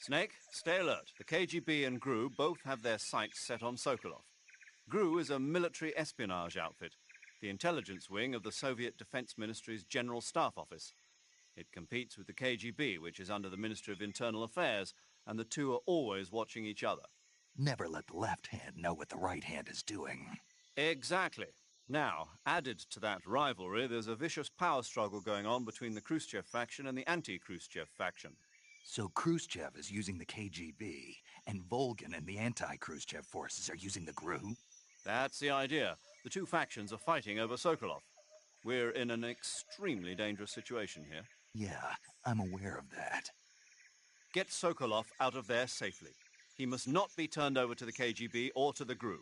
Snake, stay alert. The KGB and GRU both have their sights set on Sokolov. GRU is a military espionage outfit, the intelligence wing of the Soviet Defense Ministry's General Staff Office. It competes with the KGB, which is under the Ministry of Internal Affairs, and the two are always watching each other. Never let the left hand know what the right hand is doing. Exactly. Now, added to that rivalry, there's a vicious power struggle going on between the Khrushchev faction and the anti-Khrushchev faction. So Khrushchev is using the KGB, and Volgin and the anti-Khrushchev forces are using the GRU? That's the idea. The two factions are fighting over Sokolov. We're in an extremely dangerous situation here. Yeah, I'm aware of that. Get Sokolov out of there safely. He must not be turned over to the KGB or to the GRU.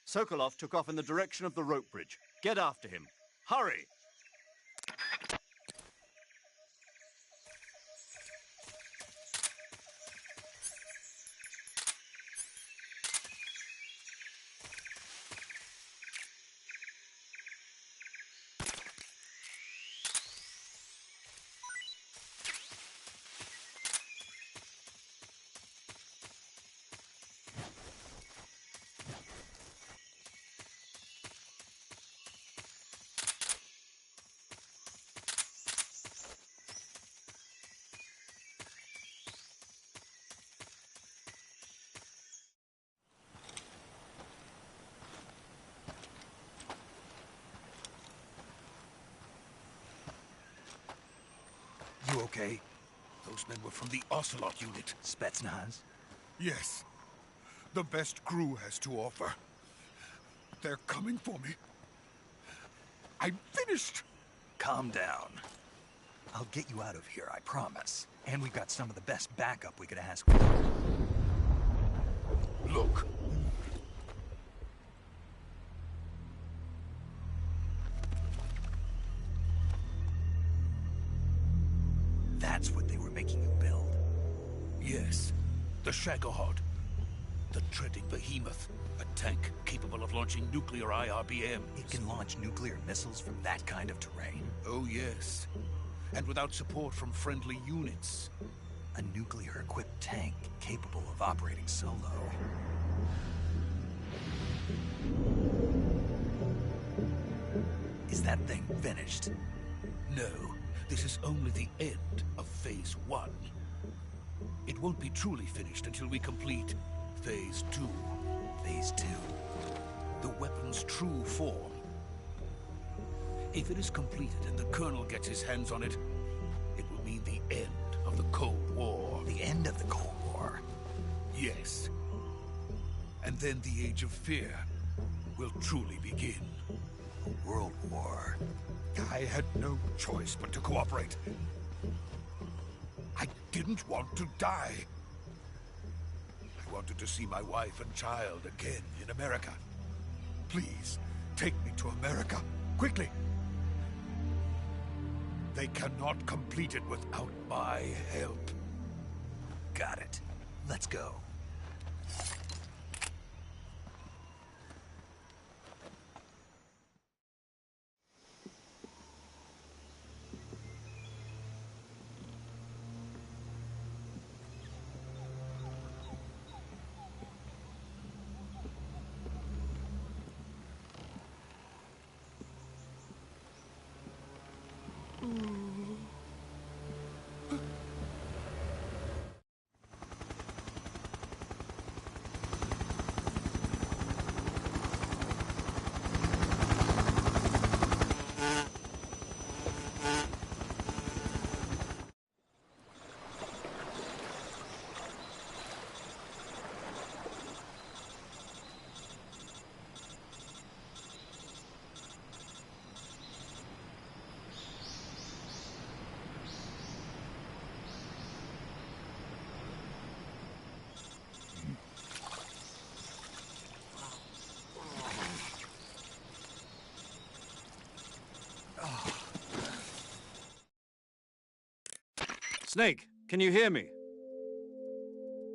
Sokolov took off in the direction of the rope bridge. Get after him. Hurry! You okay? Those men were from the Ocelot unit. Spetsnaz? Yes. The best GRU has to offer. They're coming for me. I'm finished! Calm down. I'll get you out of here, I promise. And we've got some of the best backup we could ask for. Look. That's what they were making you build? Yes. The Shagohod. The treading behemoth. A tank capable of launching nuclear IRBMs. It can launch nuclear missiles from that kind of terrain? Oh, yes. And without support from friendly units. A nuclear-equipped tank capable of operating solo. Is that thing finished? No. This is only the end of Phase 1. It won't be truly finished until we complete Phase 2. Phase 2? The weapon's true form. If it is completed and the Colonel gets his hands on it, it will mean the end of the Cold War. The end of the Cold War? Yes. And then the Age of Fear will truly begin. A world war. I had no choice but to cooperate. I didn't want to die. I wanted to see my wife and child again in America. Please, take me to America, quickly. They cannot complete it without my help. Got it. Let's go. Snake, can you hear me?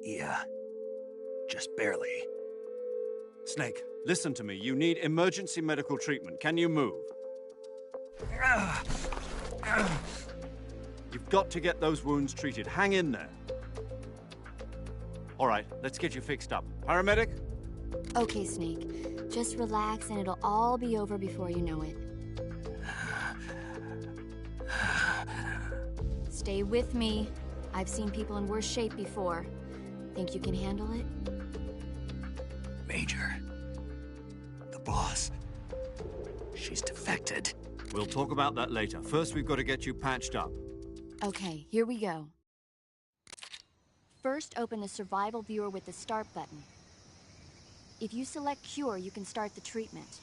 Yeah. Just barely. Snake, listen to me. You need emergency medical treatment. Can you move? You've got to get those wounds treated. Hang in there. All right, let's get you fixed up. Paramedic? Okay, Snake. Just relax and it'll all be over before you know it. Stay with me. I've seen people in worse shape before. Think you can handle it? Major. The boss. She's defected. We'll talk about that later. First, we've got to get you patched up. Okay, here we go. First, open the survival viewer with the start button. If you select cure, you can start the treatment.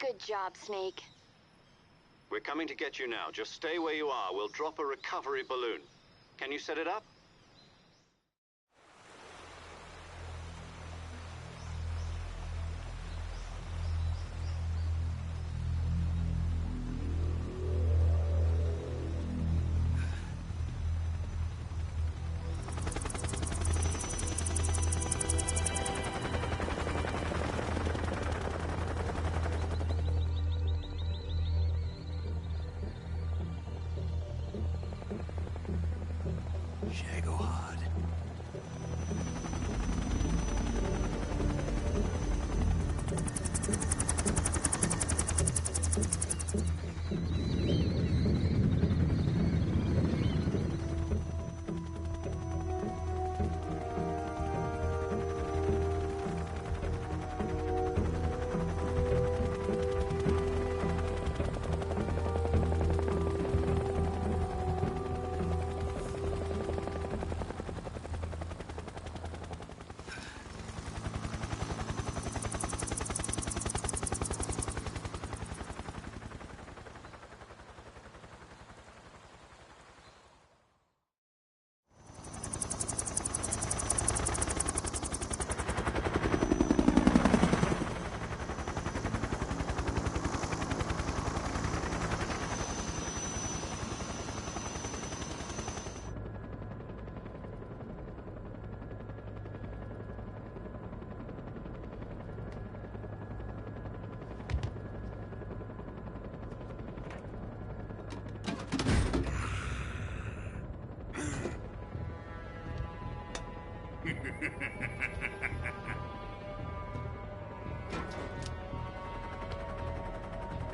Good job, Snake. We're coming to get you now. Just stay where you are. We'll drop a recovery balloon. Can you set it up? Shagohod.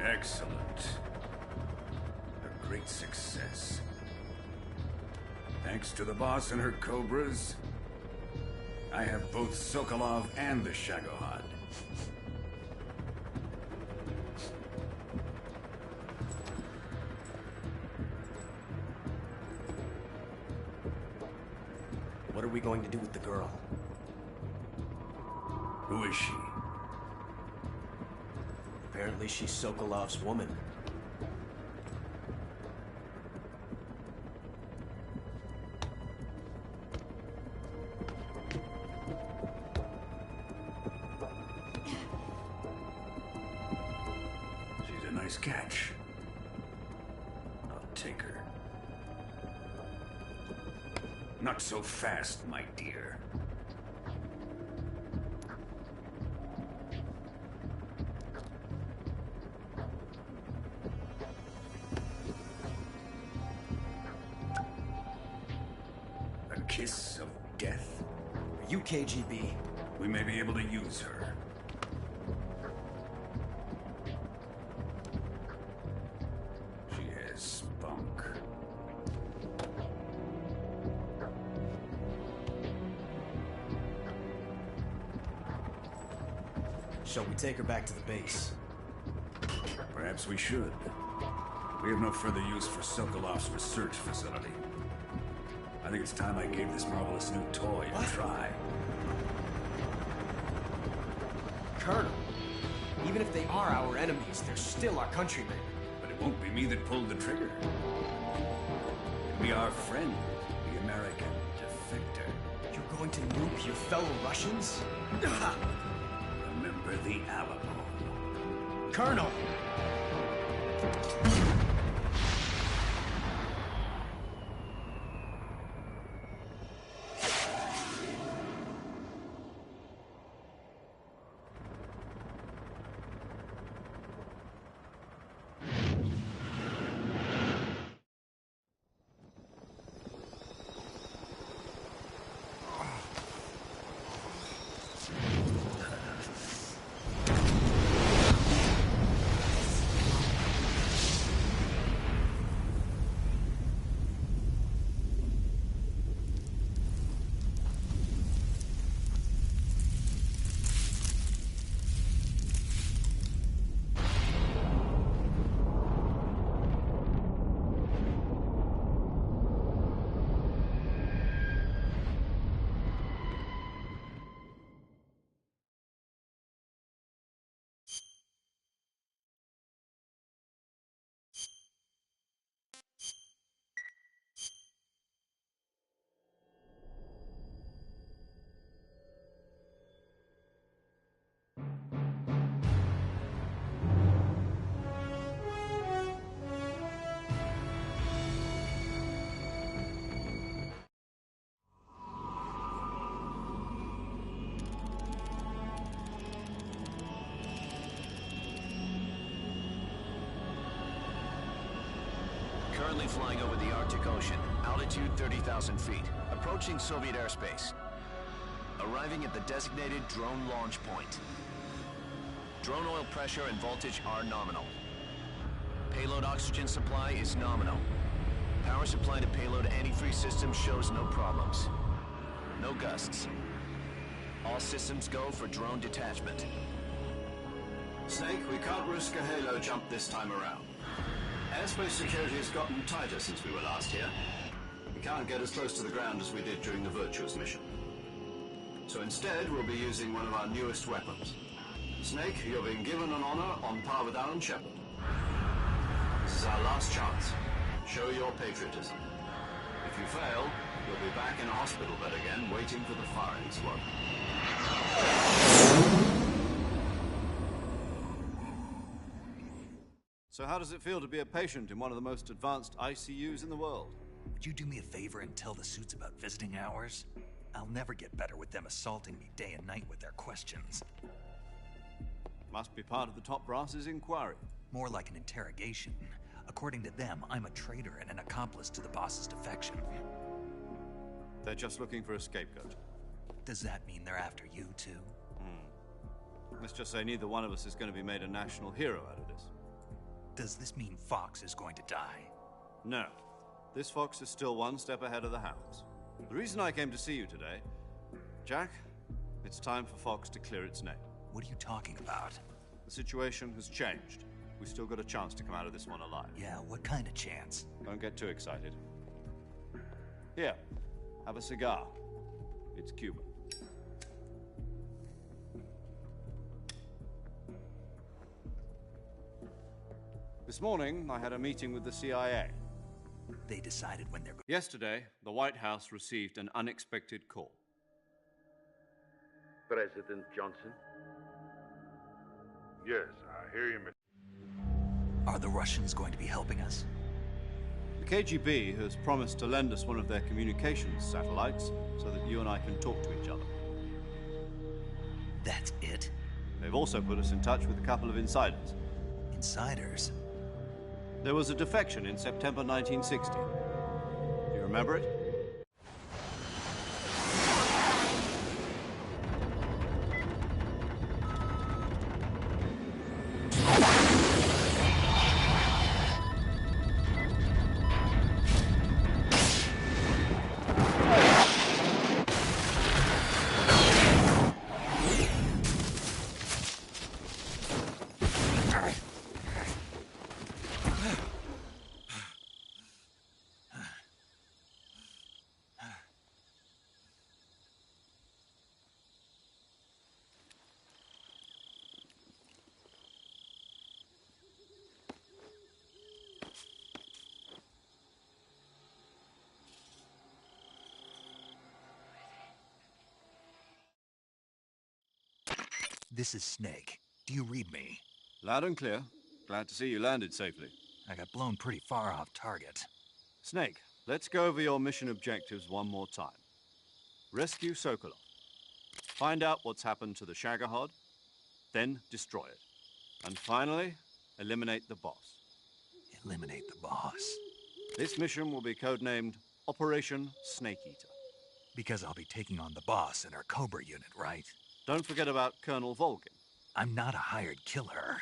Excellent. A great success. Thanks to the boss and her cobras, I have both Sokolov and the Shagohod. What are we going to do with the girl? Who is she? Apparently she's Sokolov's woman. She's a nice catch. I'll take her. Not so fast, my dear. A kiss of death? Are you KGB? We may be able to use her. She has spunk. Shall we take her back to the base? Perhaps we should. We have no further use for Sokolov's research facility. I think it's time I gave this marvelous new toy a try. Colonel, even if they are our enemies, they're still our countrymen. But it won't be me that pulled the trigger. It'll be our friend, the American defector. You're going to nuke your fellow Russians? Remember the Alamo. Colonel! Currently flying over the Arctic Ocean. Altitude 30,000 feet. Approaching Soviet airspace. Arriving at the designated drone launch point. Drone oil pressure and voltage are nominal. Payload oxygen supply is nominal. Power supply to payload antifreeze system shows no problems. No gusts. All systems go for drone detachment. Snake, we can't risk a halo jump this time around. Airspace security has gotten tighter since we were last here. We can't get as close to the ground as we did during the Virtuous mission. So instead, we'll be using one of our newest weapons. Snake, you're being given an honor on par with Alan Shepard. This is our last chance. Show your patriotism. If you fail, you'll be back in a hospital bed again, waiting for the firing squad. So how does it feel to be a patient in one of the most advanced ICUs in the world? Would you do me a favor and tell the suits about visiting hours? I'll never get better with them assaulting me day and night with their questions. Must be part of the top brass's inquiry. More like an interrogation. According to them, I'm a traitor and an accomplice to the boss's defection. They're just looking for a scapegoat. Does that mean they're after you, too? Let's just say neither one of us is going to be made a national hero out of this. Does this mean Fox is going to die? No. This fox is still one step ahead of the hounds. The reason I came to see you today, Jack, it's time for Fox to clear its name. What are you talking about? The situation has changed. We've still got a chance to come out of this one alive. Yeah, what kind of chance? Don't get too excited. Here, have a cigar. It's Cuban. This morning, I had a meeting with the CIA. They decided when they're going. Yesterday, the White House received an unexpected call. President Johnson? Yes, I hear you, Mr. Are the Russians going to be helping us? The KGB has promised to lend us one of their communications satellites so that you and I can talk to each other. That's it? They've also put us in touch with a couple of insiders. Insiders? There was a defection in September 1960. Do you remember it? This is Snake. Do you read me? Loud and clear. Glad to see you landed safely. I got blown pretty far off target. Snake, let's go over your mission objectives one more time. Rescue Sokolov. Find out what's happened to the Shagohod, then destroy it. And finally, eliminate the boss. Eliminate the boss? This mission will be codenamed Operation Snake Eater. Because I'll be taking on the boss in our Cobra unit, right? Don't forget about Colonel Volgin. I'm not a hired killer.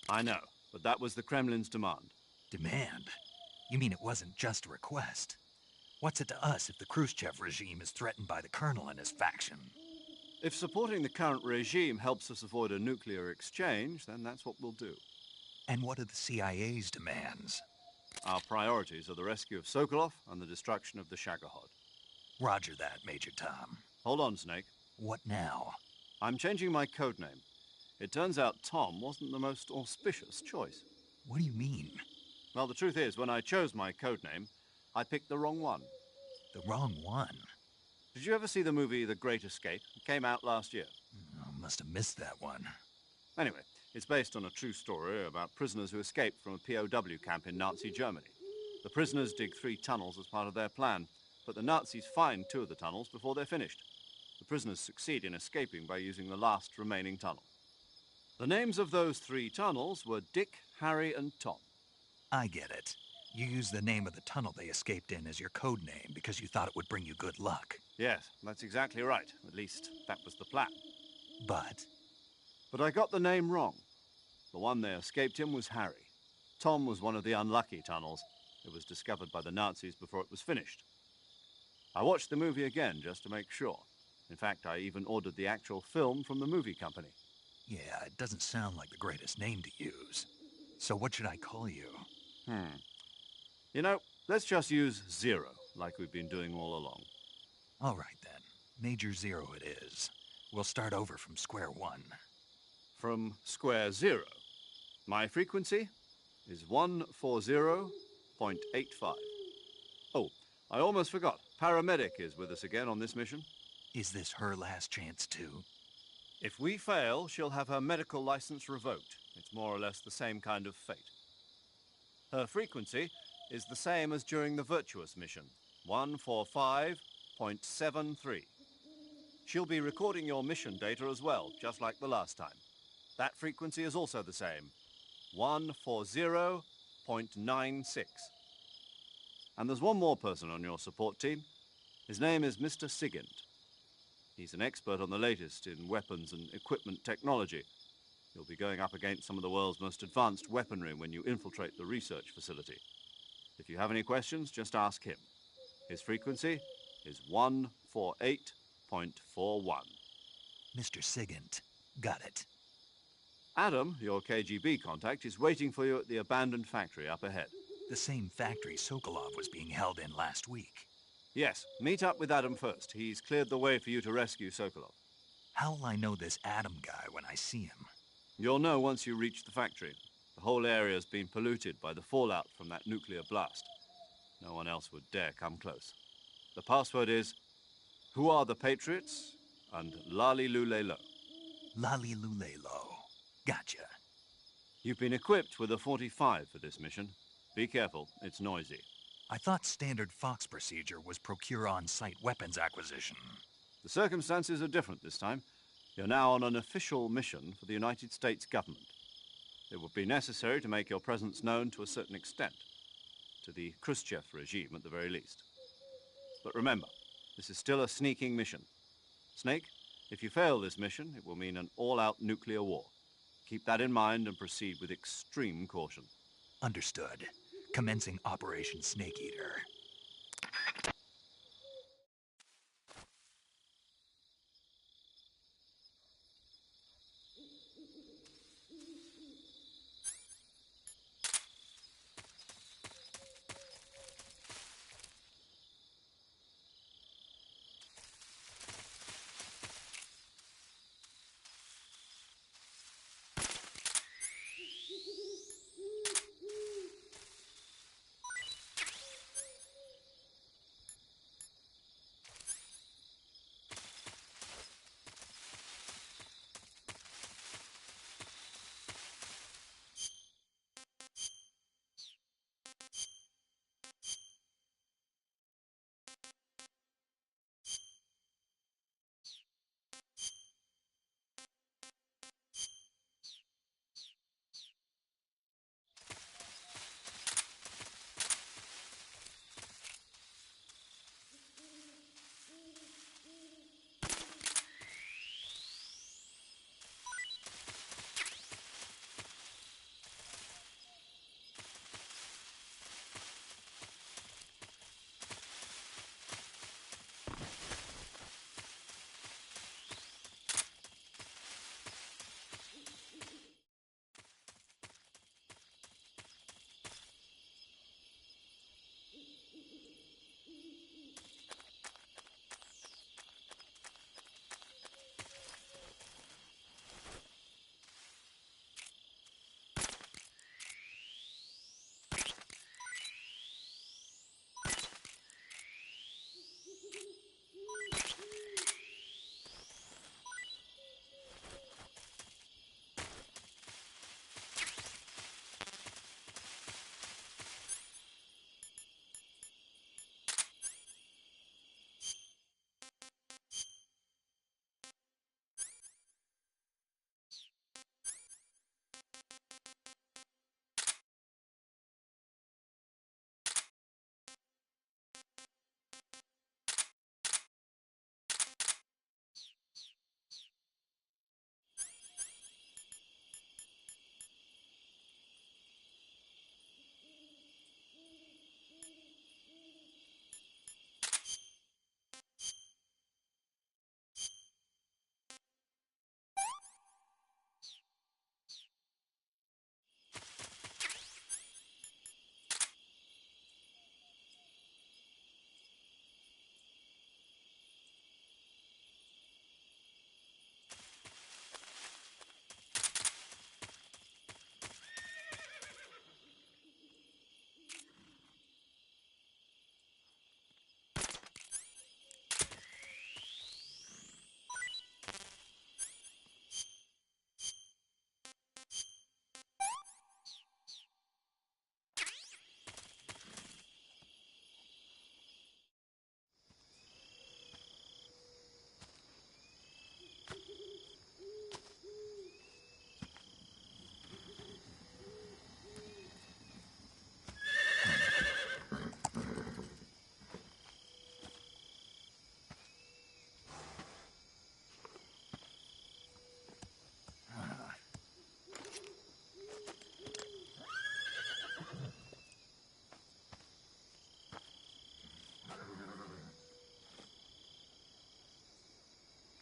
I know, but that was the Kremlin's demand. Demand? You mean it wasn't just a request? What's it to us if the Khrushchev regime is threatened by the Colonel and his faction? If supporting the current regime helps us avoid a nuclear exchange, then that's what we'll do. And what are the CIA's demands? Our priorities are the rescue of Sokolov and the destruction of the Shagohod. Roger that, Major Tom. Hold on, Snake. What now? I'm changing my codename. It turns out Tom wasn't the most auspicious choice. What do you mean? Well, the truth is, when I chose my codename, I picked the wrong one. The wrong one? Did you ever see the movie The Great Escape? It came out last year. I must have missed that one. Anyway, it's based on a true story about prisoners who escaped from a POW camp in Nazi Germany. The prisoners dig 3 tunnels as part of their plan, but the Nazis find 2 of the tunnels before they're finished. The prisoners succeed in escaping by using the last remaining tunnel. The names of those 3 tunnels were Dick, Harry, and Tom. I get it. You used the name of the tunnel they escaped in as your code name because you thought it would bring you good luck. Yes, that's exactly right. At least, that was the plan. But But I got the name wrong. The one they escaped in was Harry. Tom was one of the unlucky tunnels. It was discovered by the Nazis before it was finished. I watched the movie again just to make sure. In fact, I even ordered the actual film from the movie company. yeah, it doesn't sound like the greatest name to use. So what should I call you? You know, let's just use Zero, like we've been doing all along. All right then. Major Zero it is. We'll start over from square one. From square zero. My frequency is 140.85. Oh, I almost forgot. Paramedic is with us again on this mission. Is this her last chance too? If we fail, she'll have her medical license revoked. It's more or less the same kind of fate. Her frequency is the same as during the Virtuous mission, 145.73. She'll be recording your mission data as well, just like the last time. That frequency is also the same, 140.96. And there's one more person on your support team. His name is Mr. Sigint. He's an expert on the latest in weapons and equipment technology. You'll be going up against some of the world's most advanced weaponry when you infiltrate the research facility. If you have any questions, just ask him. His frequency is 148.41. Mr. Sigint. Got it. Adam, your KGB contact, is waiting for you at the abandoned factory up ahead. The same factory Sokolov was being held in last week. Yes, meet up with Adam first. He's cleared the way for you to rescue Sokolov. How will I know this Adam guy when I see him? You'll know once you reach the factory. The whole area's been polluted by the fallout from that nuclear blast. No one else would dare come close. The password is, "Who are the Patriots?" and Lali Lule Lo. Lali Lulelo. Gotcha. You've been equipped with a 45 for this mission. Be careful, it's noisy. I thought standard Fox procedure was procure on-site weapons acquisition. The circumstances are different this time. You're now on an official mission for the United States government. It would be necessary to make your presence known to a certain extent, to the Khrushchev regime at the very least. But remember, this is still a sneaking mission. Snake, if you fail this mission, it will mean an all-out nuclear war. Keep that in mind and proceed with extreme caution. Understood. Commencing Operation Snake Eater.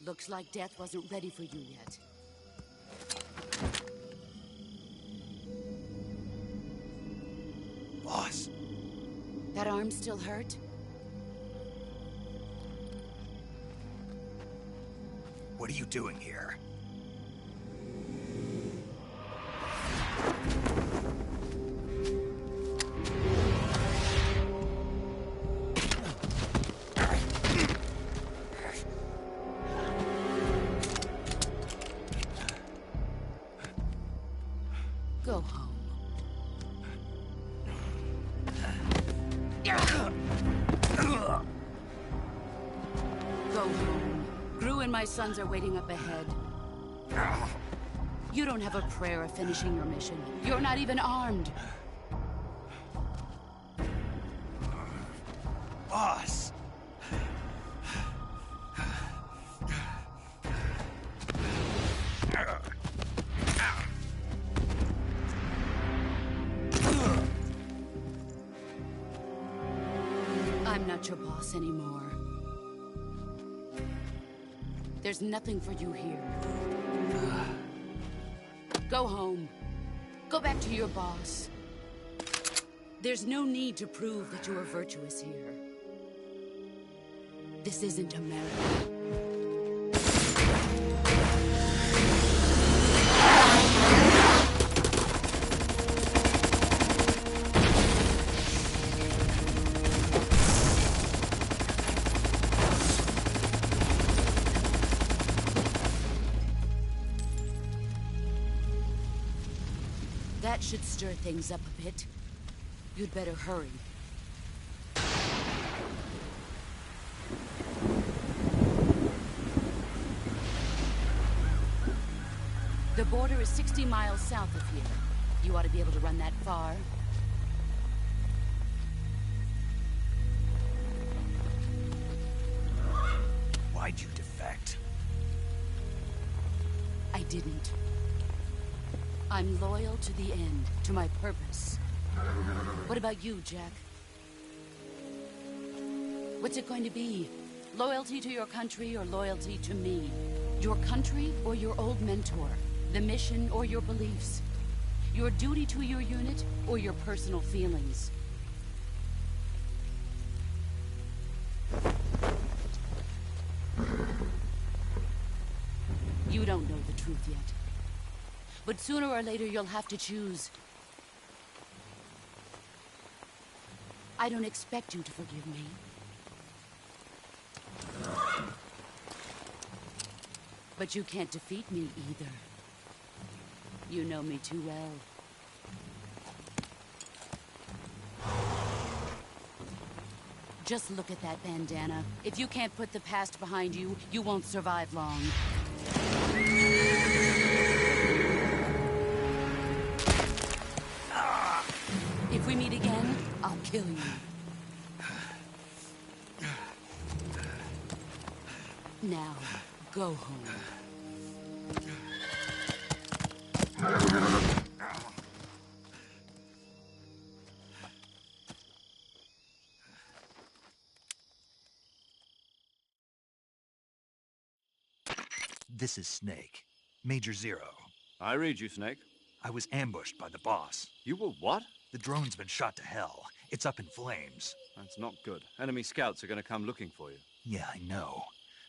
Looks like death wasn't ready for you yet. Boss. That arm still hurt? What are you doing here? Go home. Go home. Gru and my sons are waiting up ahead. You don't have a prayer of finishing your mission. You're not even armed. Boss! I'm not your boss anymore. There's nothing for you here. Go home. Go back to your boss. There's no need to prove that you are virtuous here. This isn't America. That should stir things up a bit. You'd better hurry. The border is 60 miles south of here. You ought to be able to run that far. Why'd you defect? I didn't. I'm loyal to the end, to my purpose. What about you, Jack? What's it going to be? Loyalty to your country or loyalty to me? Your country or your old mentor? The mission or your beliefs? Your duty to your unit or your personal feelings? You don't know the truth yet. But sooner or later, you'll have to choose. I don't expect you to forgive me. But you can't defeat me either. You know me too well. Just look at that bandana. If you can't put the past behind you, you won't survive long. If we meet again, I'll kill you. Now, go home. This is Snake. Major Zero. I read you, Snake. I was ambushed by the boss. You were what? The drone's been shot to hell. It's up in flames. That's not good. Enemy scouts are going to come looking for you. Yeah, I know.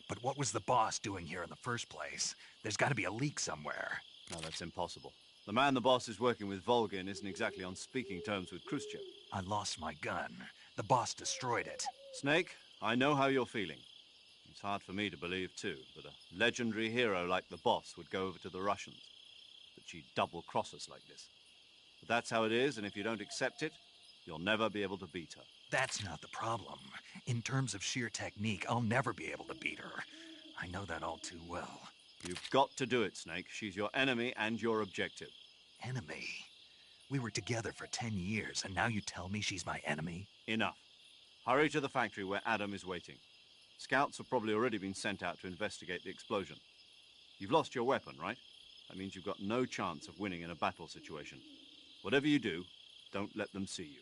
But what was the boss doing here in the first place? There's got to be a leak somewhere. No, that's impossible. The man the boss is working with, Volgin, isn't exactly on speaking terms with Khrushchev. I lost my gun. The boss destroyed it. Snake, I know how you're feeling. It's hard for me to believe, too, that a legendary hero like the boss would go over to the Russians. That she'd double-cross us like this. But that's how it is, and if you don't accept it, you'll never be able to beat her. That's not the problem. In terms of sheer technique, I'll never be able to beat her. I know that all too well. You've got to do it, Snake. She's your enemy and your objective. Enemy? We were together for 10 years, and now you tell me she's my enemy? Enough. Hurry to the factory where Adam is waiting. Scouts have probably already been sent out to investigate the explosion. You've lost your weapon, right? That means you've got no chance of winning in a battle situation. Whatever you do, don't let them see you.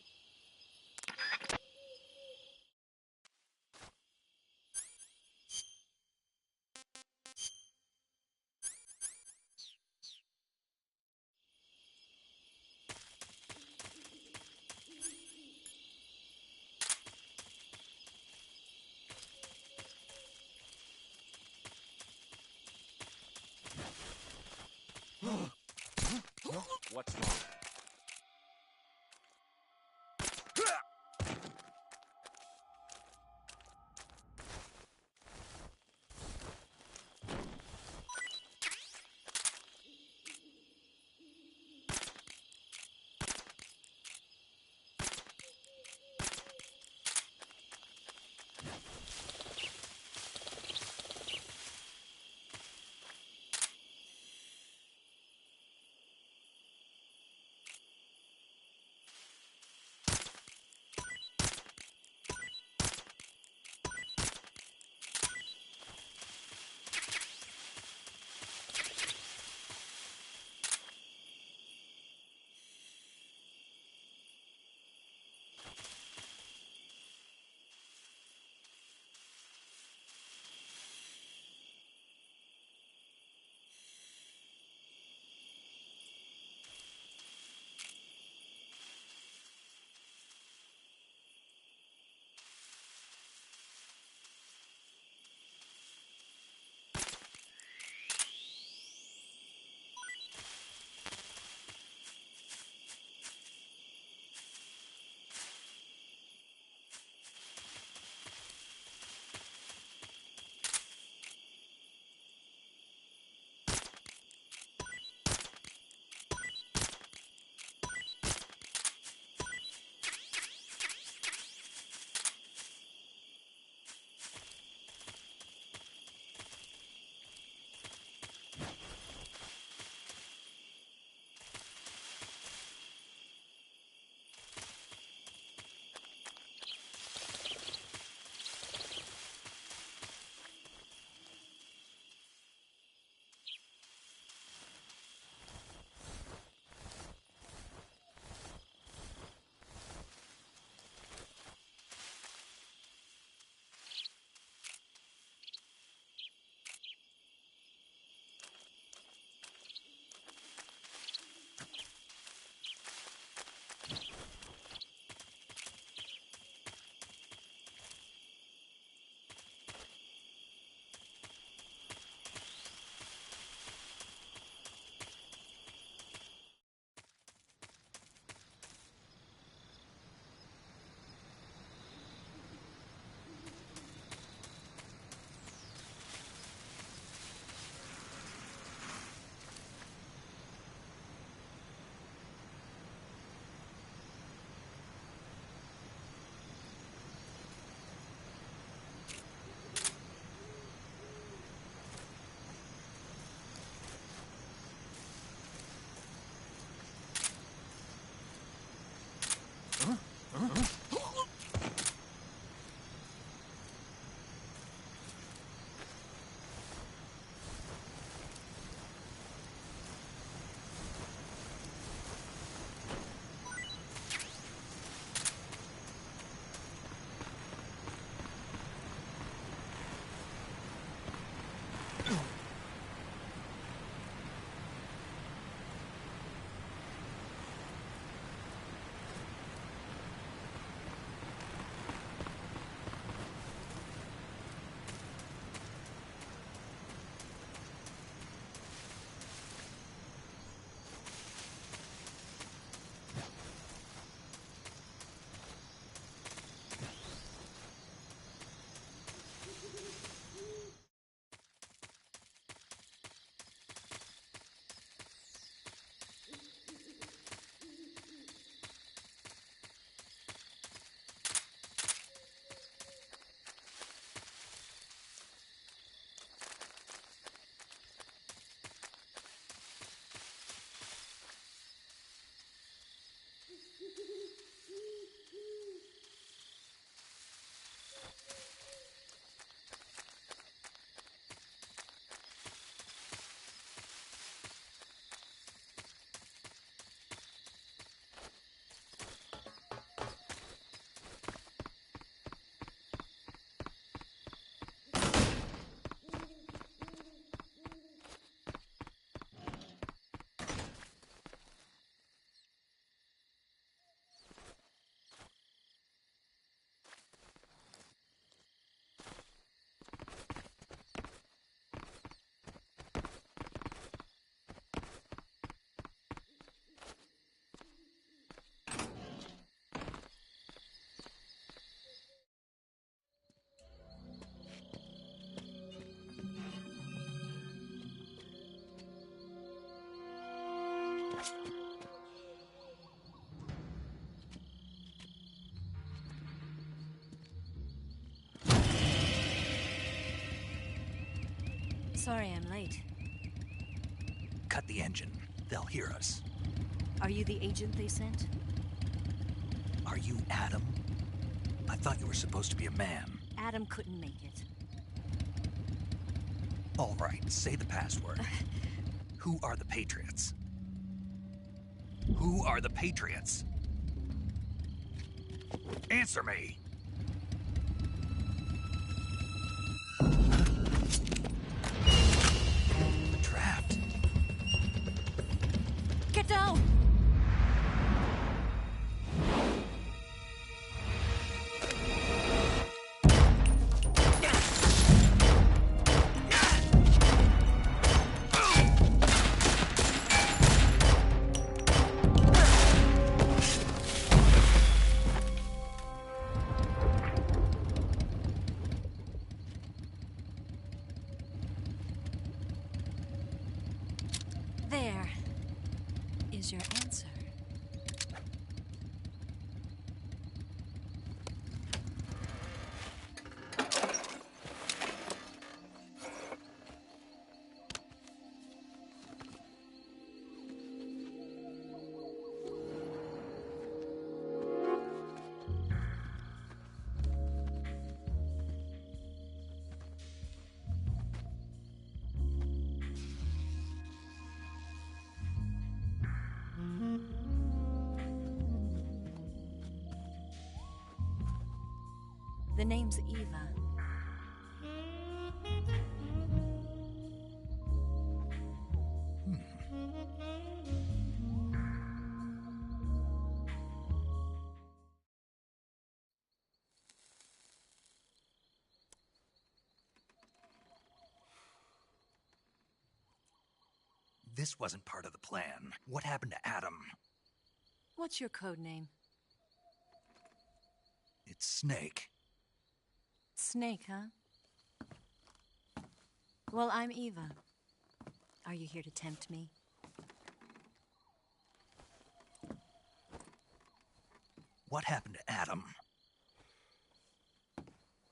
Sorry I'm late. Cut the engine. They'll hear us. Are you the agent they sent? Are you Adam? I thought you were supposed to be a man. Adam couldn't make it. All right, say the password. Who are the Patriots? Who are the Patriots? Answer me! Trapped. Get down! There is your answer. The name's Eva. This wasn't part of the plan. What happened to Adam? What's your code name? It's Snake. Snake, huh? Well, I'm Eva. Are you here to tempt me? What happened to Adam?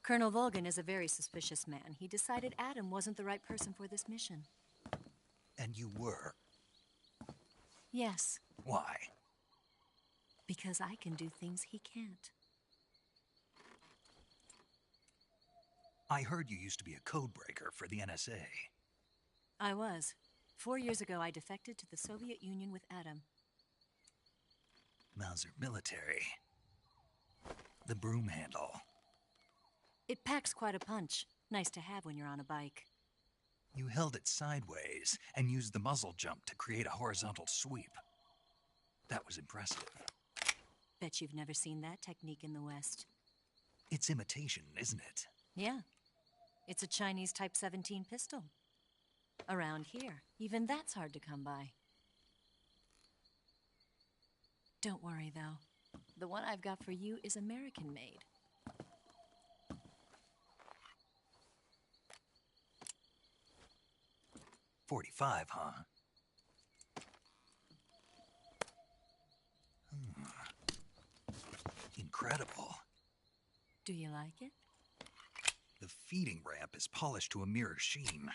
Colonel Volgin is a very suspicious man. He decided Adam wasn't the right person for this mission. And you were. Yes, Why? because I can do things he can't. I heard you used to be a codebreaker for the NSA. I was. 4 years ago, I defected to the Soviet Union with Adam. Mauser military. The broom handle. It packs quite a punch. Nice to have when you're on a bike. You held it sideways and used the muzzle jump to create a horizontal sweep. That was impressive. Bet you've never seen that technique in the West. It's imitation, isn't it? Yeah. It's a Chinese Type 17 pistol. Around here, even that's hard to come by. Don't worry, though. The one I've got for you is American-made. .45, huh? Incredible. Do you like it? The feeding ramp is polished to a mirror sheen.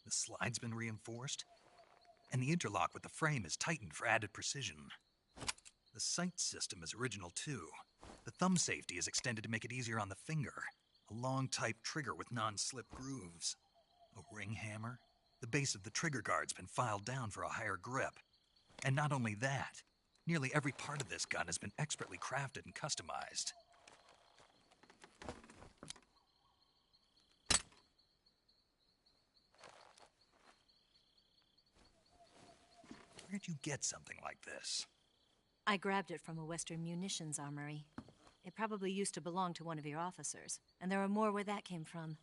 The slide's been reinforced, and the interlock with the frame is tightened for added precision. The sight system is original too. The thumb safety is extended to make it easier on the finger. A long type trigger with non-slip grooves. A ring hammer. The base of the trigger guard's been filed down for a higher grip. And not only that, nearly every part of this gun has been expertly crafted and customized. Where'd you get something like this? I grabbed it from a Western munitions armory. It probably used to belong to one of your officers, and there are more where that came from.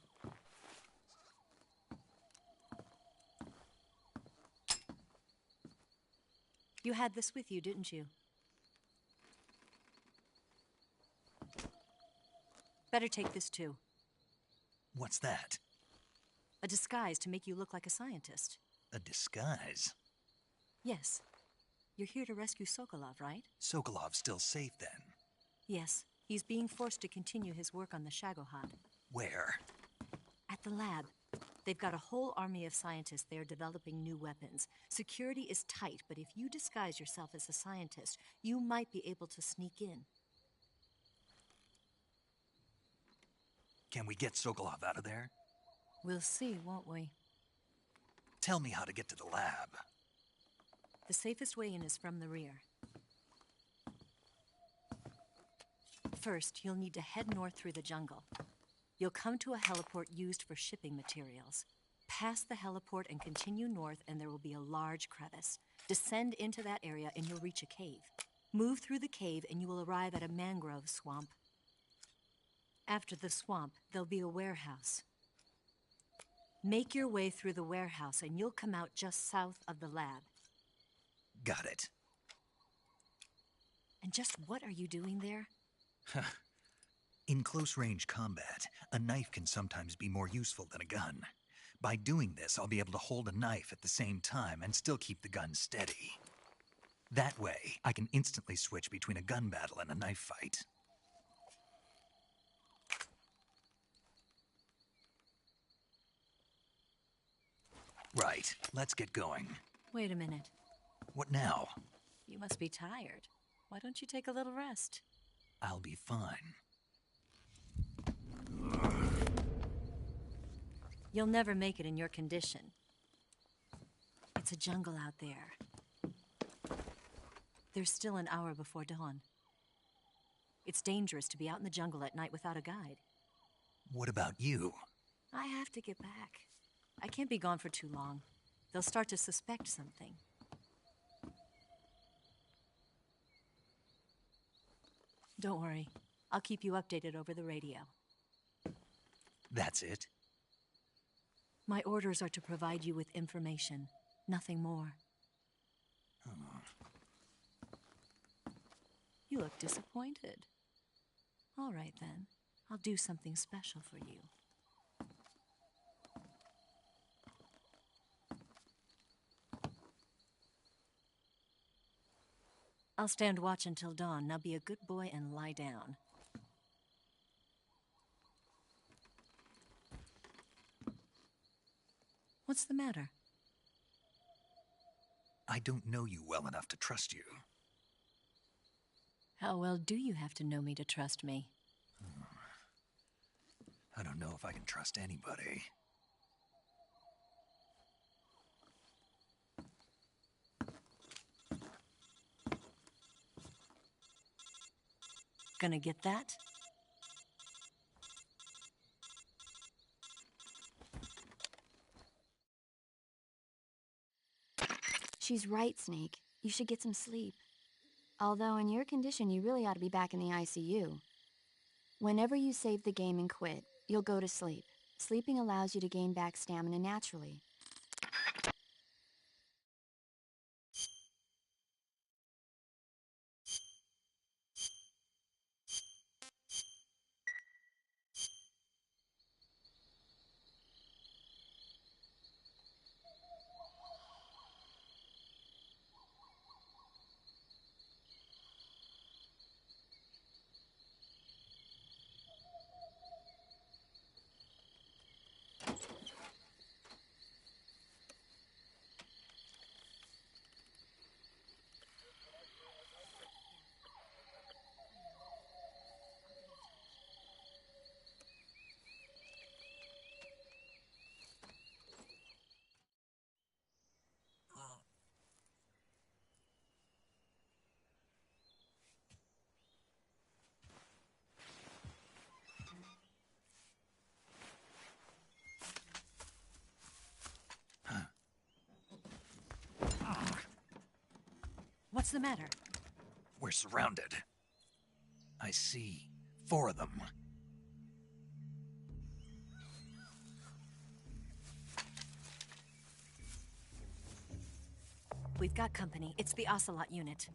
You had this with you, didn't you? Better take this too. What's that? A disguise to make you look like a scientist. A disguise? Yes. You're here to rescue Sokolov, right? Sokolov's still safe then. Yes. He's being forced to continue his work on the Shagohod. Where? At the lab. They've got a whole army of scientists there developing new weapons. Security is tight, but if you disguise yourself as a scientist, you might be able to sneak in. Can we get Sokolov out of there? We'll see, won't we? Tell me how to get to the lab. The safest way in is from the rear. First, you'll need to head north through the jungle. You'll come to a heliport used for shipping materials. Pass the heliport and continue north, and there will be a large crevice. Descend into that area, and you'll reach a cave. Move through the cave, and you will arrive at a mangrove swamp. After the swamp, there'll be a warehouse. Make your way through the warehouse, and you'll come out just south of the lab. Got it. And just what are you doing there? In close-range combat, a knife can sometimes be more useful than a gun. By doing this, I'll be able to hold a knife at the same time and still keep the gun steady. That way, I can instantly switch between a gun battle and a knife fight. Right, let's get going. Wait a minute. What now? You must be tired. Why don't you take a little rest? I'll be fine. You'll never make it in your condition. It's a jungle out there. There's still an hour before dawn. It's dangerous to be out in the jungle at night without a guide. What about you? I have to get back. I can't be gone for too long. They'll start to suspect something. Don't worry. I'll keep you updated over the radio. That's it? My orders are to provide you with information, nothing more. You look disappointed. All right, then. I'll do something special for you. I'll stand watch until dawn. Now be a good boy and lie down. What's the matter? I don't know you well enough to trust you. How well do you have to know me to trust me? I don't know if I can trust anybody. Gonna get that? She's right, Snake. You should get some sleep. Although in your condition, you really ought to be back in the ICU. Whenever you save the game and quit, you'll go to sleep. Sleeping allows you to gain back stamina naturally. What's the matter? We're surrounded. I see 4 of them. We've got company. It's the Ocelot unit.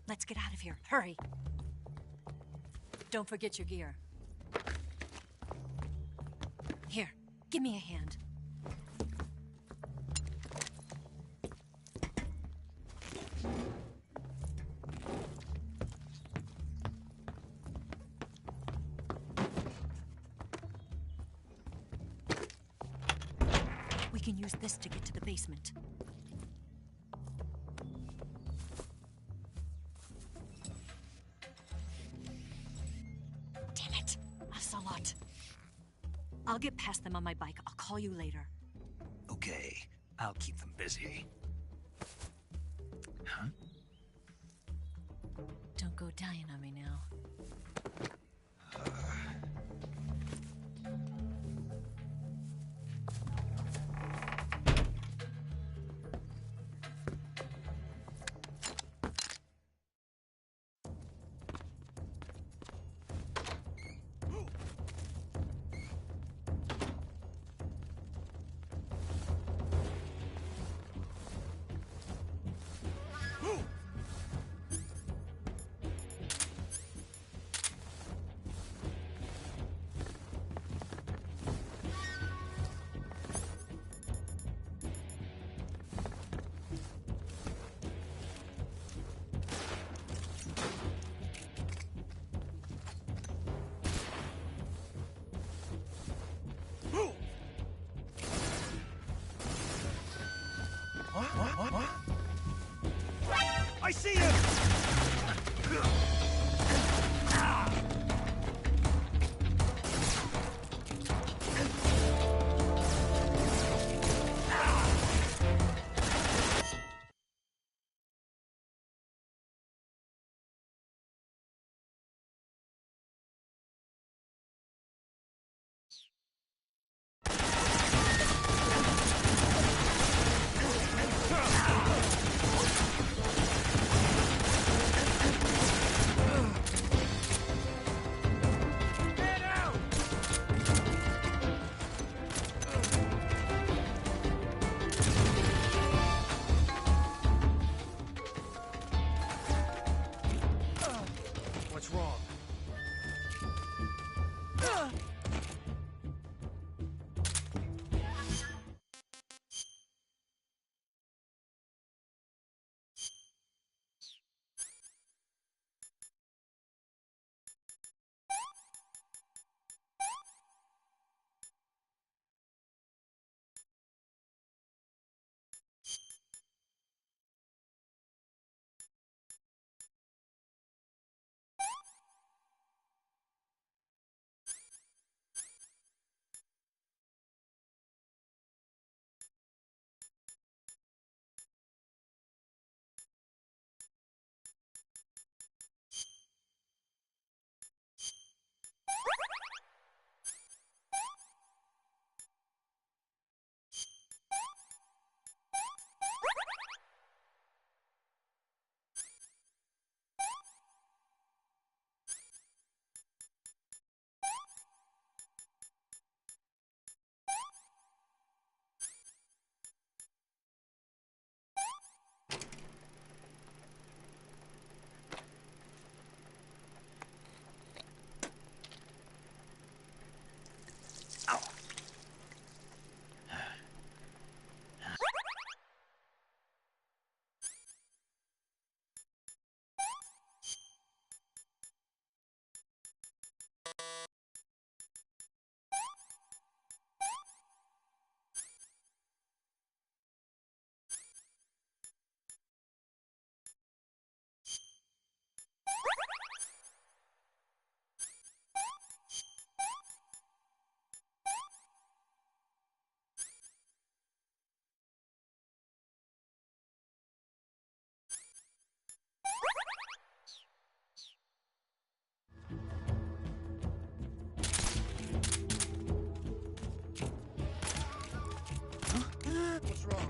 Let's get out of here. Hurry. Don't forget your gear. Here, give me a hand. We can use this to get to the basement. Damn it! Ocelot! I'll get past them on my bike. I'll call you later. Okay, I'll keep them busy. Huh? Don't go dying on me now. I see him! What's wrong? What's wrong?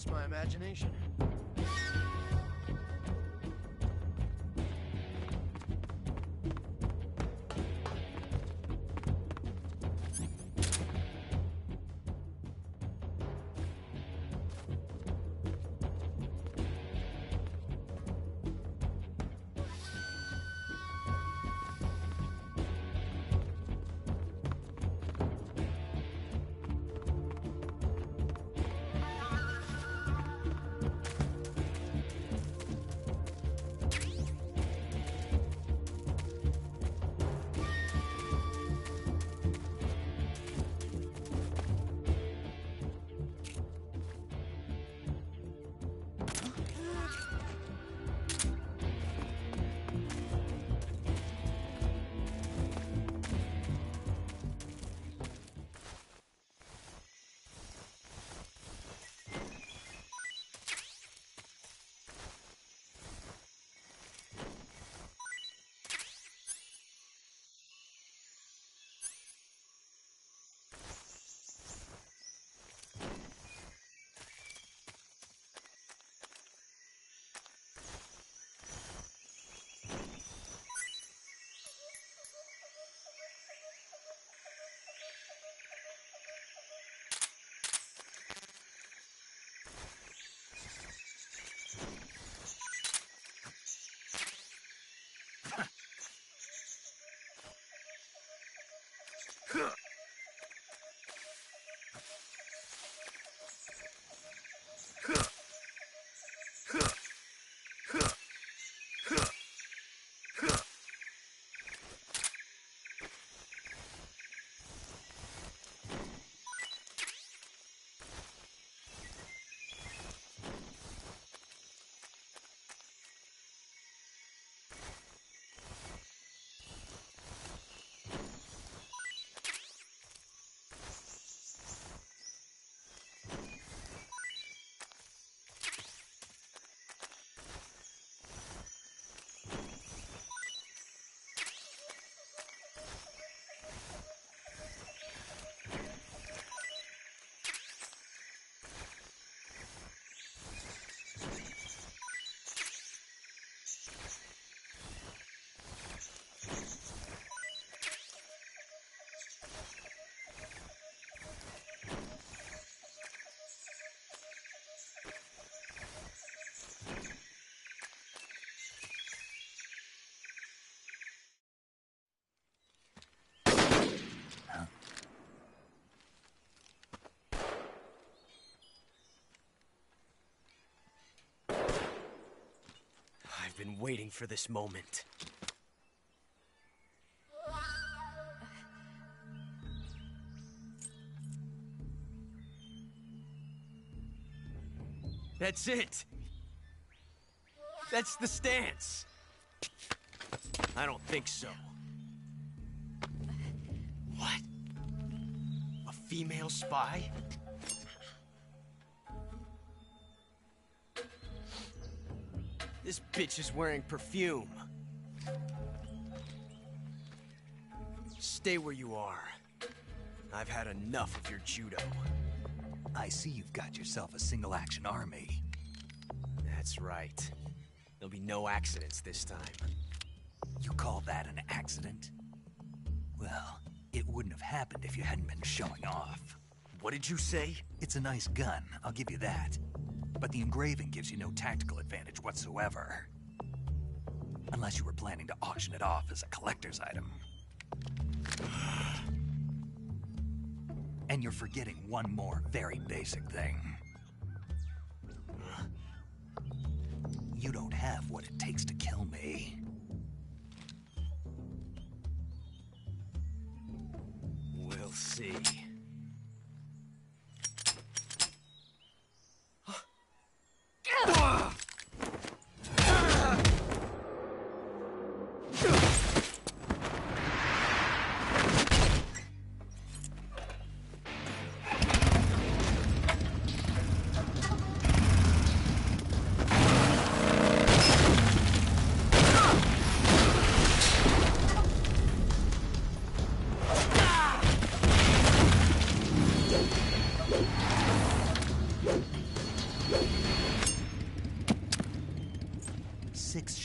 just my imagination. I've been waiting for this moment. That's it! That's the stance! I don't think so. What? A female spy? This bitch is wearing perfume. Stay where you are. I've had enough of your judo. I see you've got yourself a single-action army. That's right. There'll be no accidents this time. You call that an accident? Well, it wouldn't have happened if you hadn't been showing off. What did you say? It's a nice gun, I'll give you that. But the engraving gives you no tactical advantage whatsoever. Unless you were planning to auction it off as a collector's item. And you're forgetting one more very basic thing. You don't have what it takes to kill me. We'll see.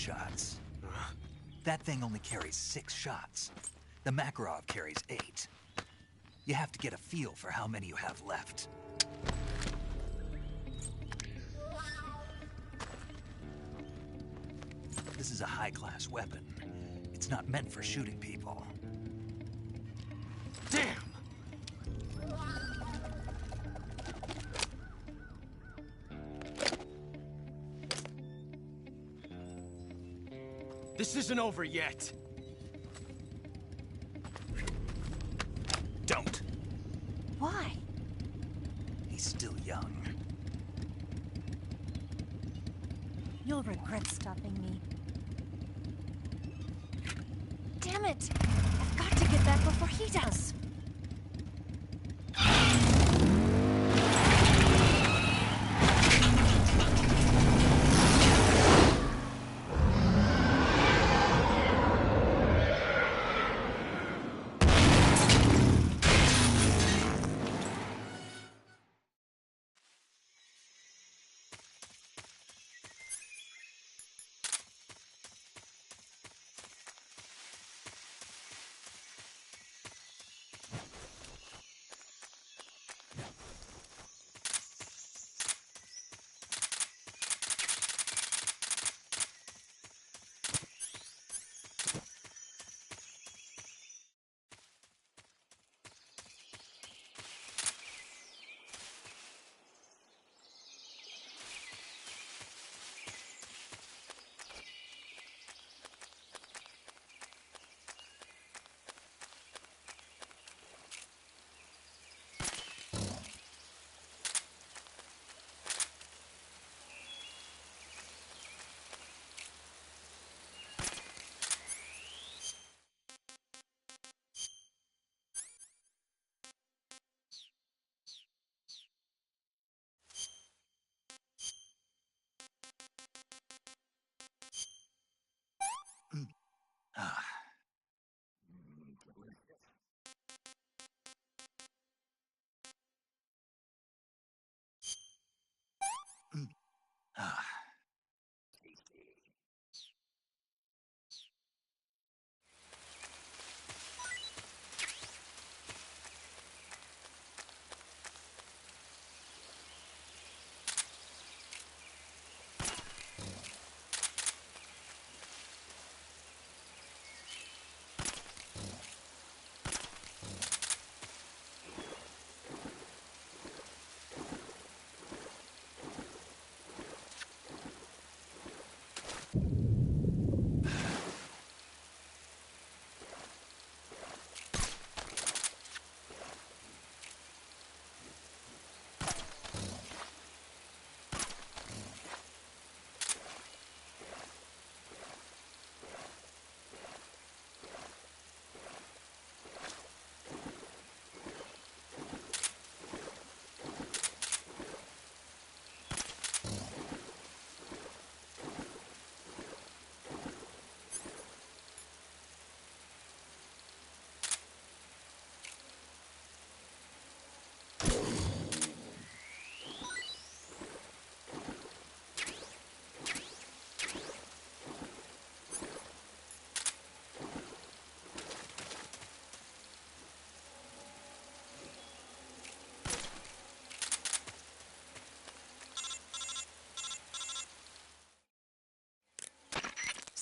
shots. That thing only carries 6 shots. The Makarov carries 8. You have to get a feel for how many you have left. This is a high-class weapon. It's not meant for shooting people. Damn! This isn't over yet. Don't. Why? He's still young. You'll regret stopping me. Damn it! I've got to get back before he does. Ah. Ah.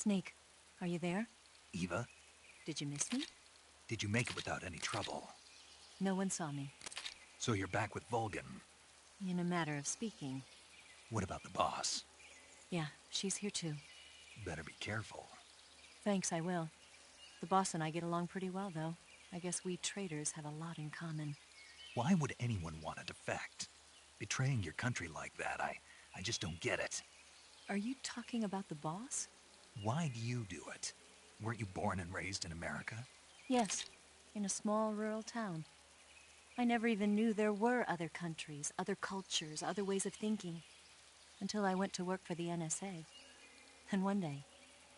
Snake, are you there? Eva, Did you miss me? did you make it without any trouble? No one saw me. So you're back with Vulcan. In a matter of speaking. What about the boss? Yeah, she's here too. Better be careful. Thanks, I will. The boss and I get along pretty well, though. I guess we traitors have a lot in common. Why would anyone want to defect? Betraying your country like that, I just don't get it. Are you talking about the boss? Why do you do it? Weren't you born and raised in America? Yes, in a small rural town. I never even knew there were other countries, other cultures, other ways of thinking, until I went to work for the NSA. And one day,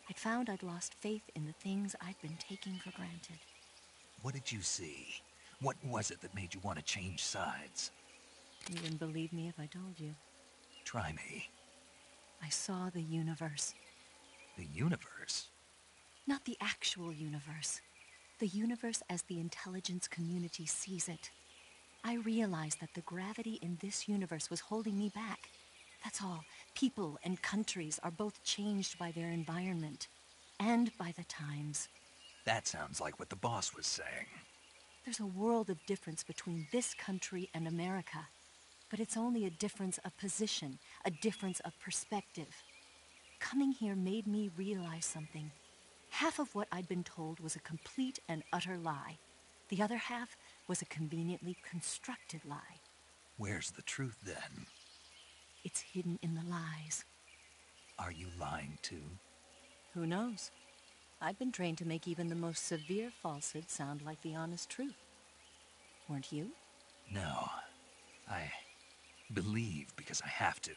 I found I'd lost faith in the things I'd been taking for granted. What did you see? What was it that made you want to change sides? You wouldn't believe me if I told you. Try me. I saw the universe. The universe? Not the actual universe. The universe as the intelligence community sees it. I realized that the gravity in this universe was holding me back. That's all. People and countries are both changed by their environment. And by the times. That sounds like what the boss was saying. There's a world of difference between this country and America. But it's only a difference of position, a difference of perspective. Coming here made me realize something. Half of what I'd been told was a complete and utter lie. The other half was a conveniently constructed lie. Where's the truth, then? It's hidden in the lies. Are you lying, too? Who knows? I've been trained to make even the most severe falsehood sound like the honest truth. Weren't you? No. I believe because I have to,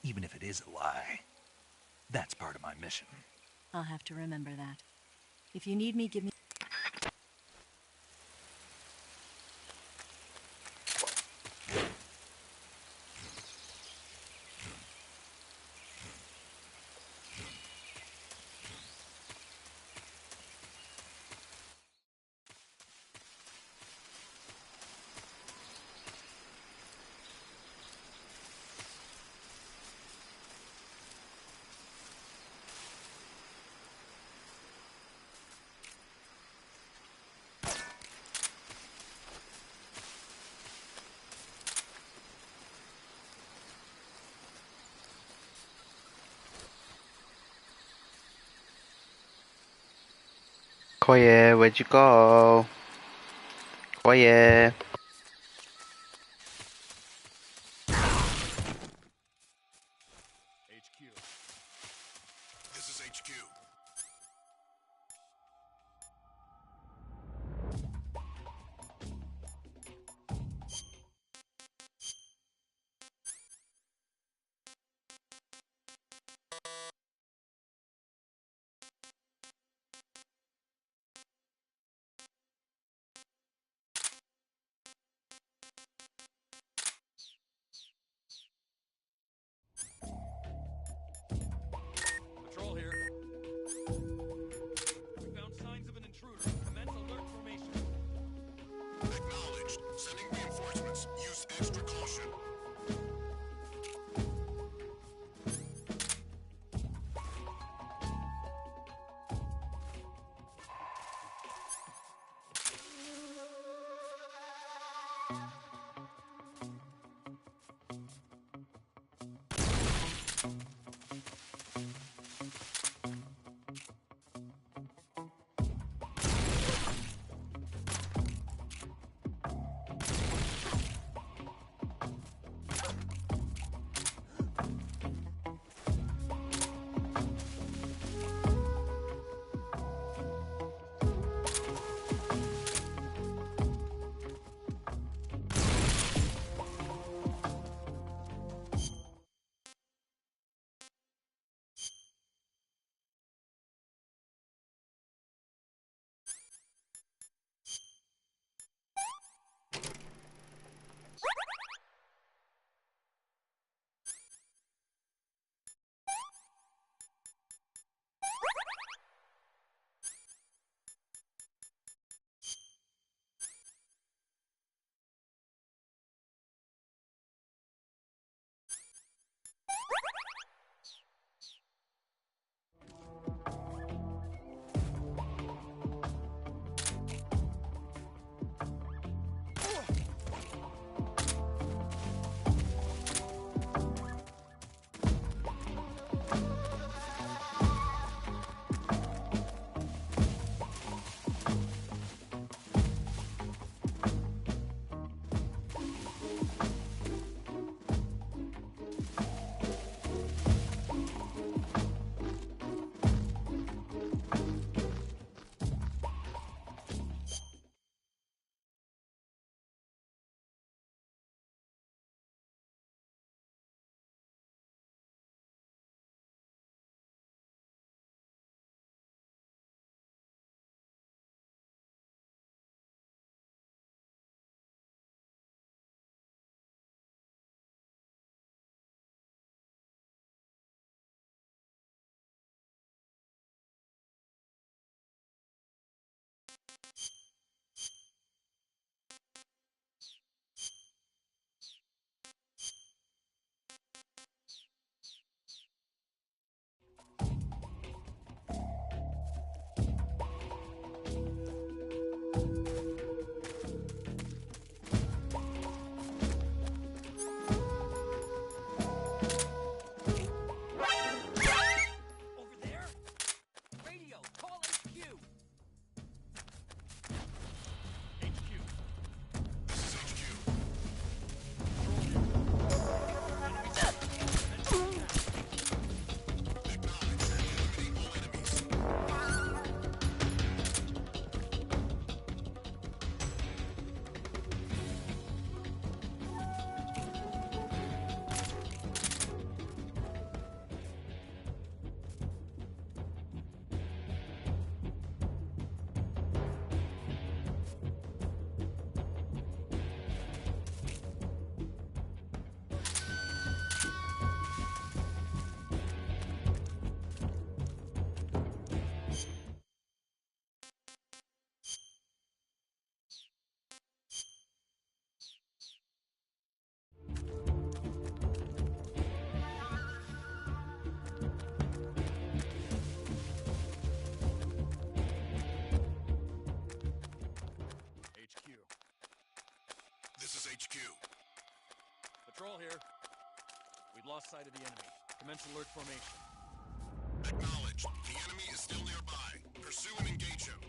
even if it is a lie. That's part of my mission. I'll have to remember that. If you need me, give me... Koye, where'd you go? Koye. HQ. This is HQ. Patrol here. We found signs of an intruder. Commence alert formation. Acknowledged. Sending reinforcements. Use extra caution. HQ. Patrol here. We've lost sight of the enemy. Commence alert formation. Acknowledged. The enemy is still nearby. Pursue and engage him.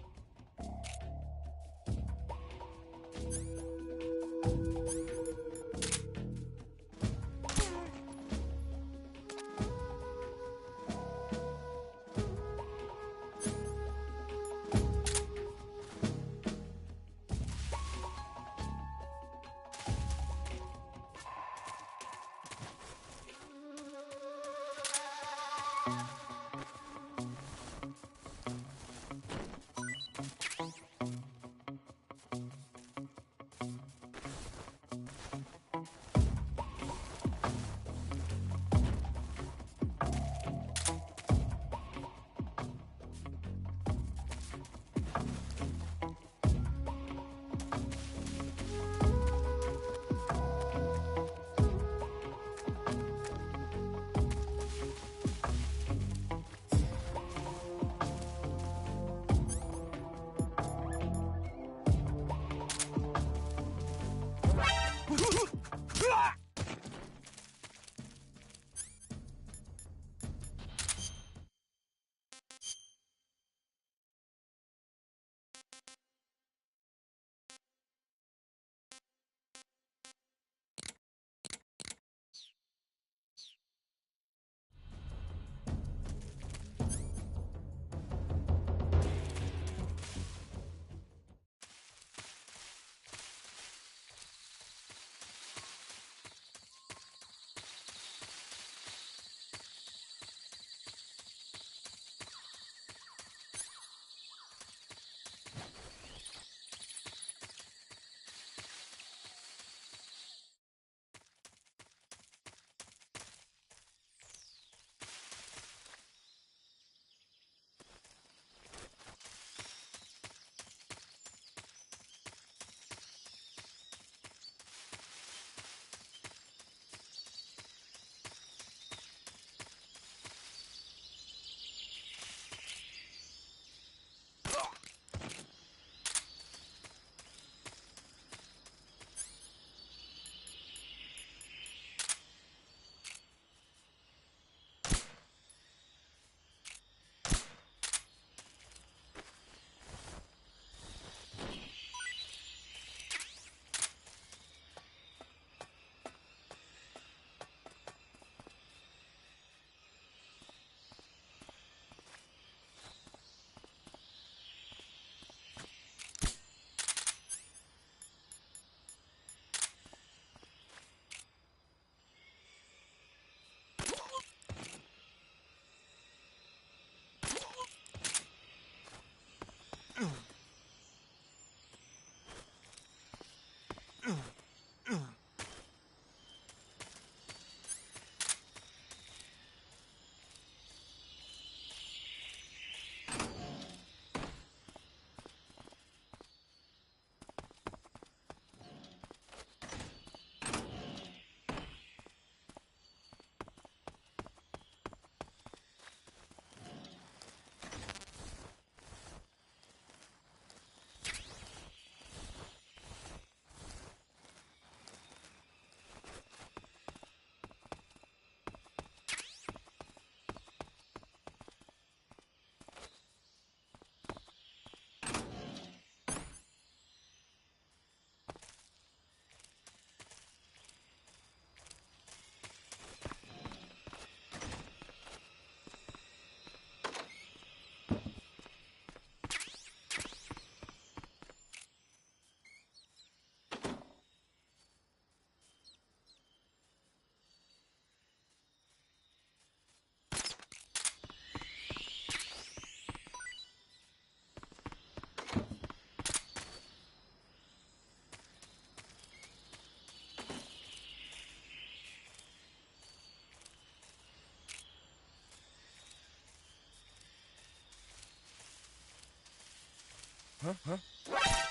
Huh?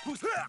Who's that?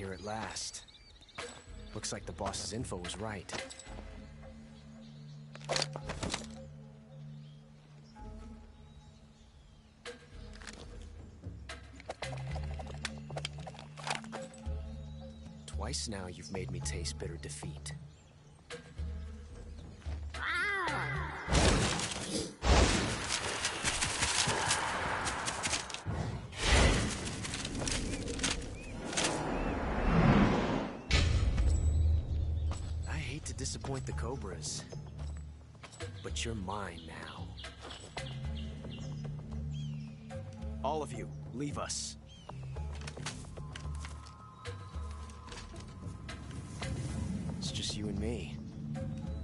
here at last. Looks like the boss's info was right. Twice now you've made me taste bitter defeat. I hate to disappoint the Cobras, but you're mine now. All of you, leave us. It's just you and me.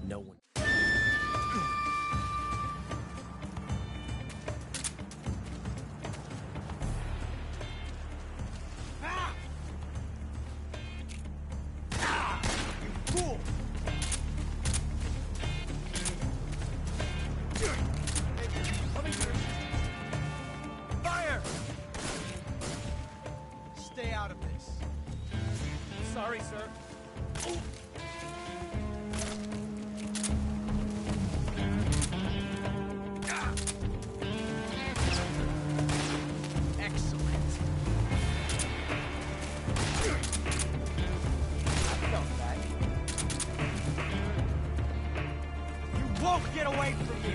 No one. Fire! Stay out of this. Sorry, sir. Excellent. I felt that. You won't get away from me!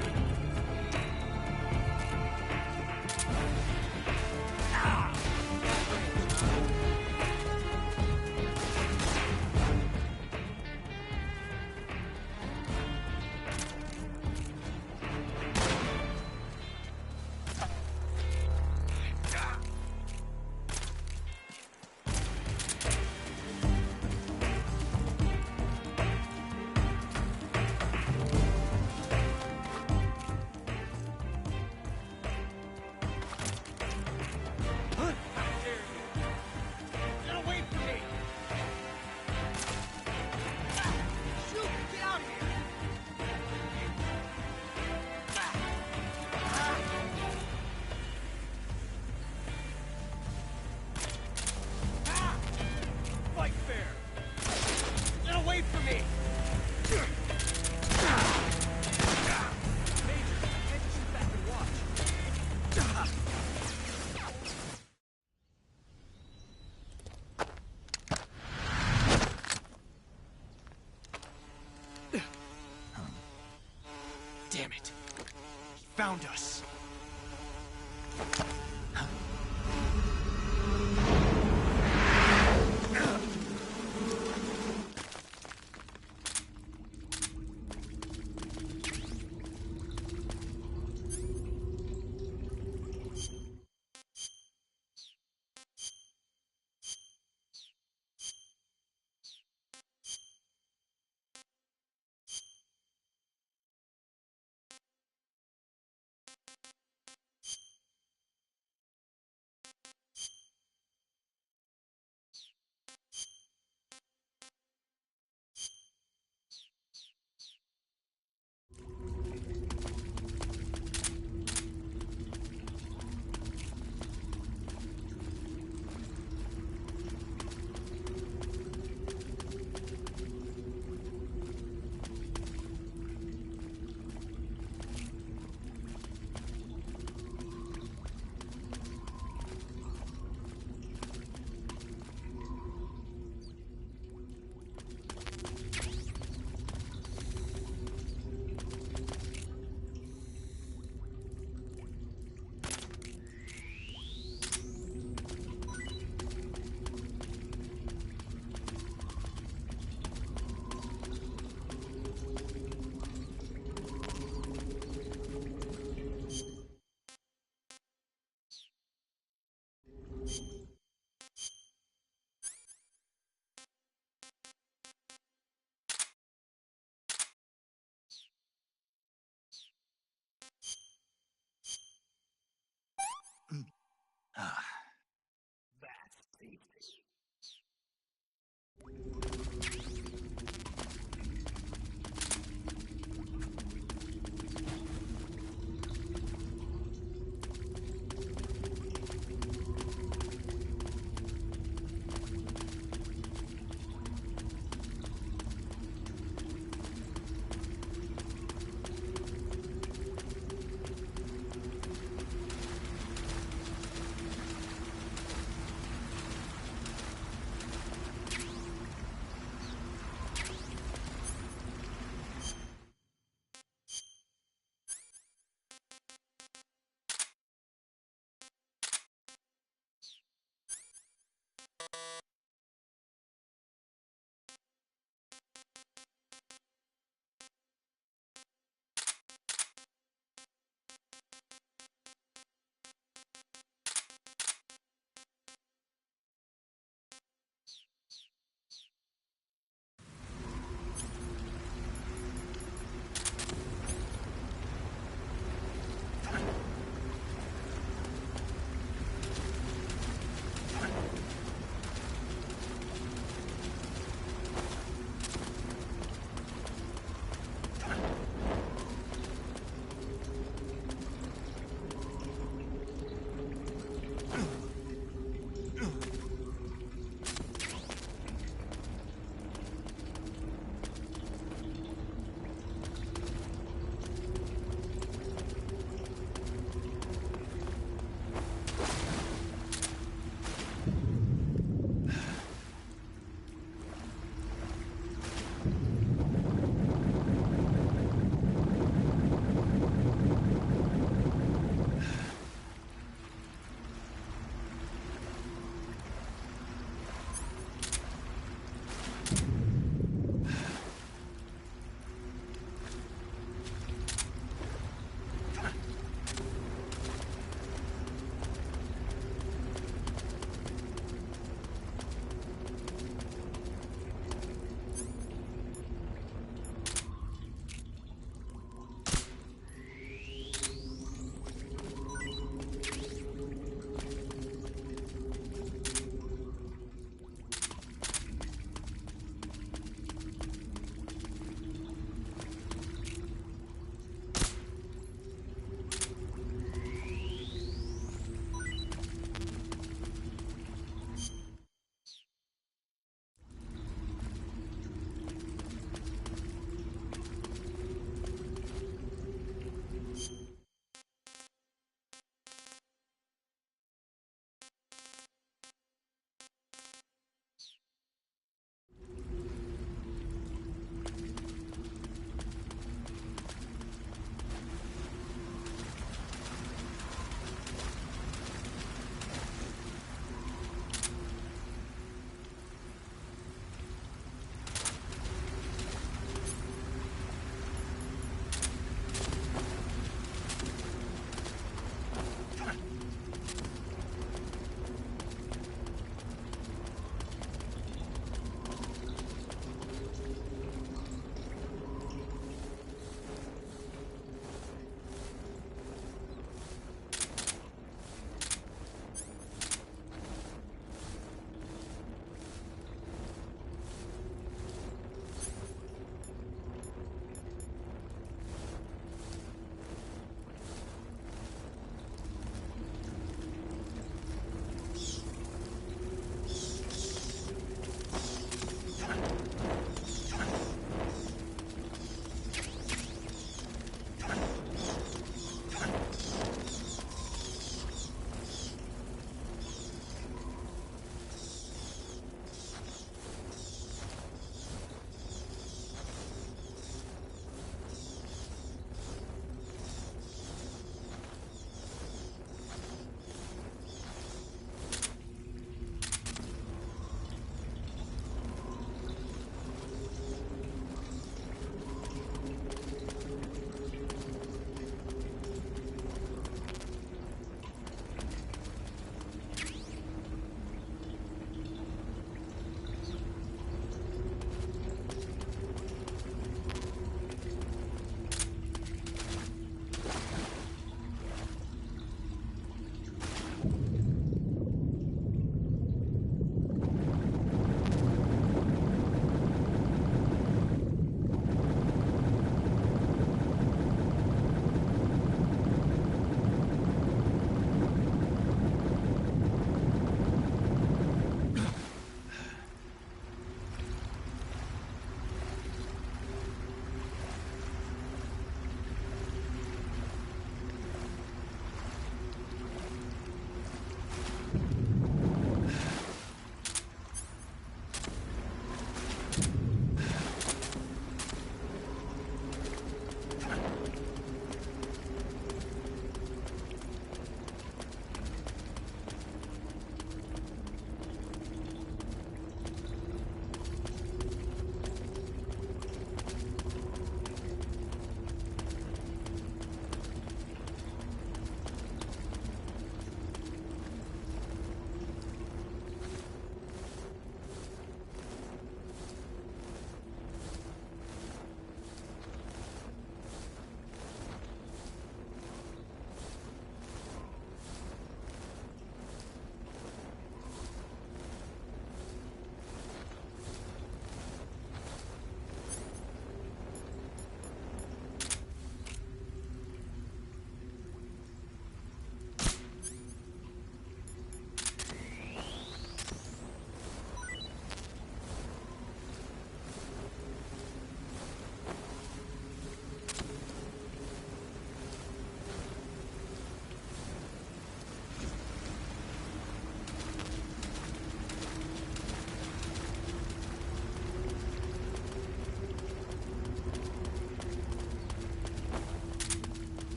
Damn it. He found us.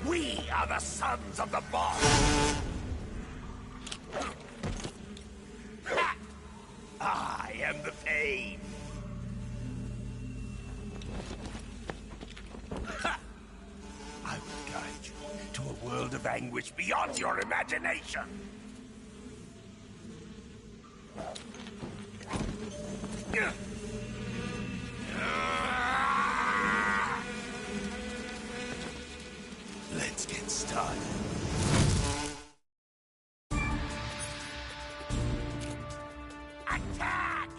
We are the sons of the boss! I am the pain! I will guide you to a world of anguish beyond your imagination! Let's get started. Attack!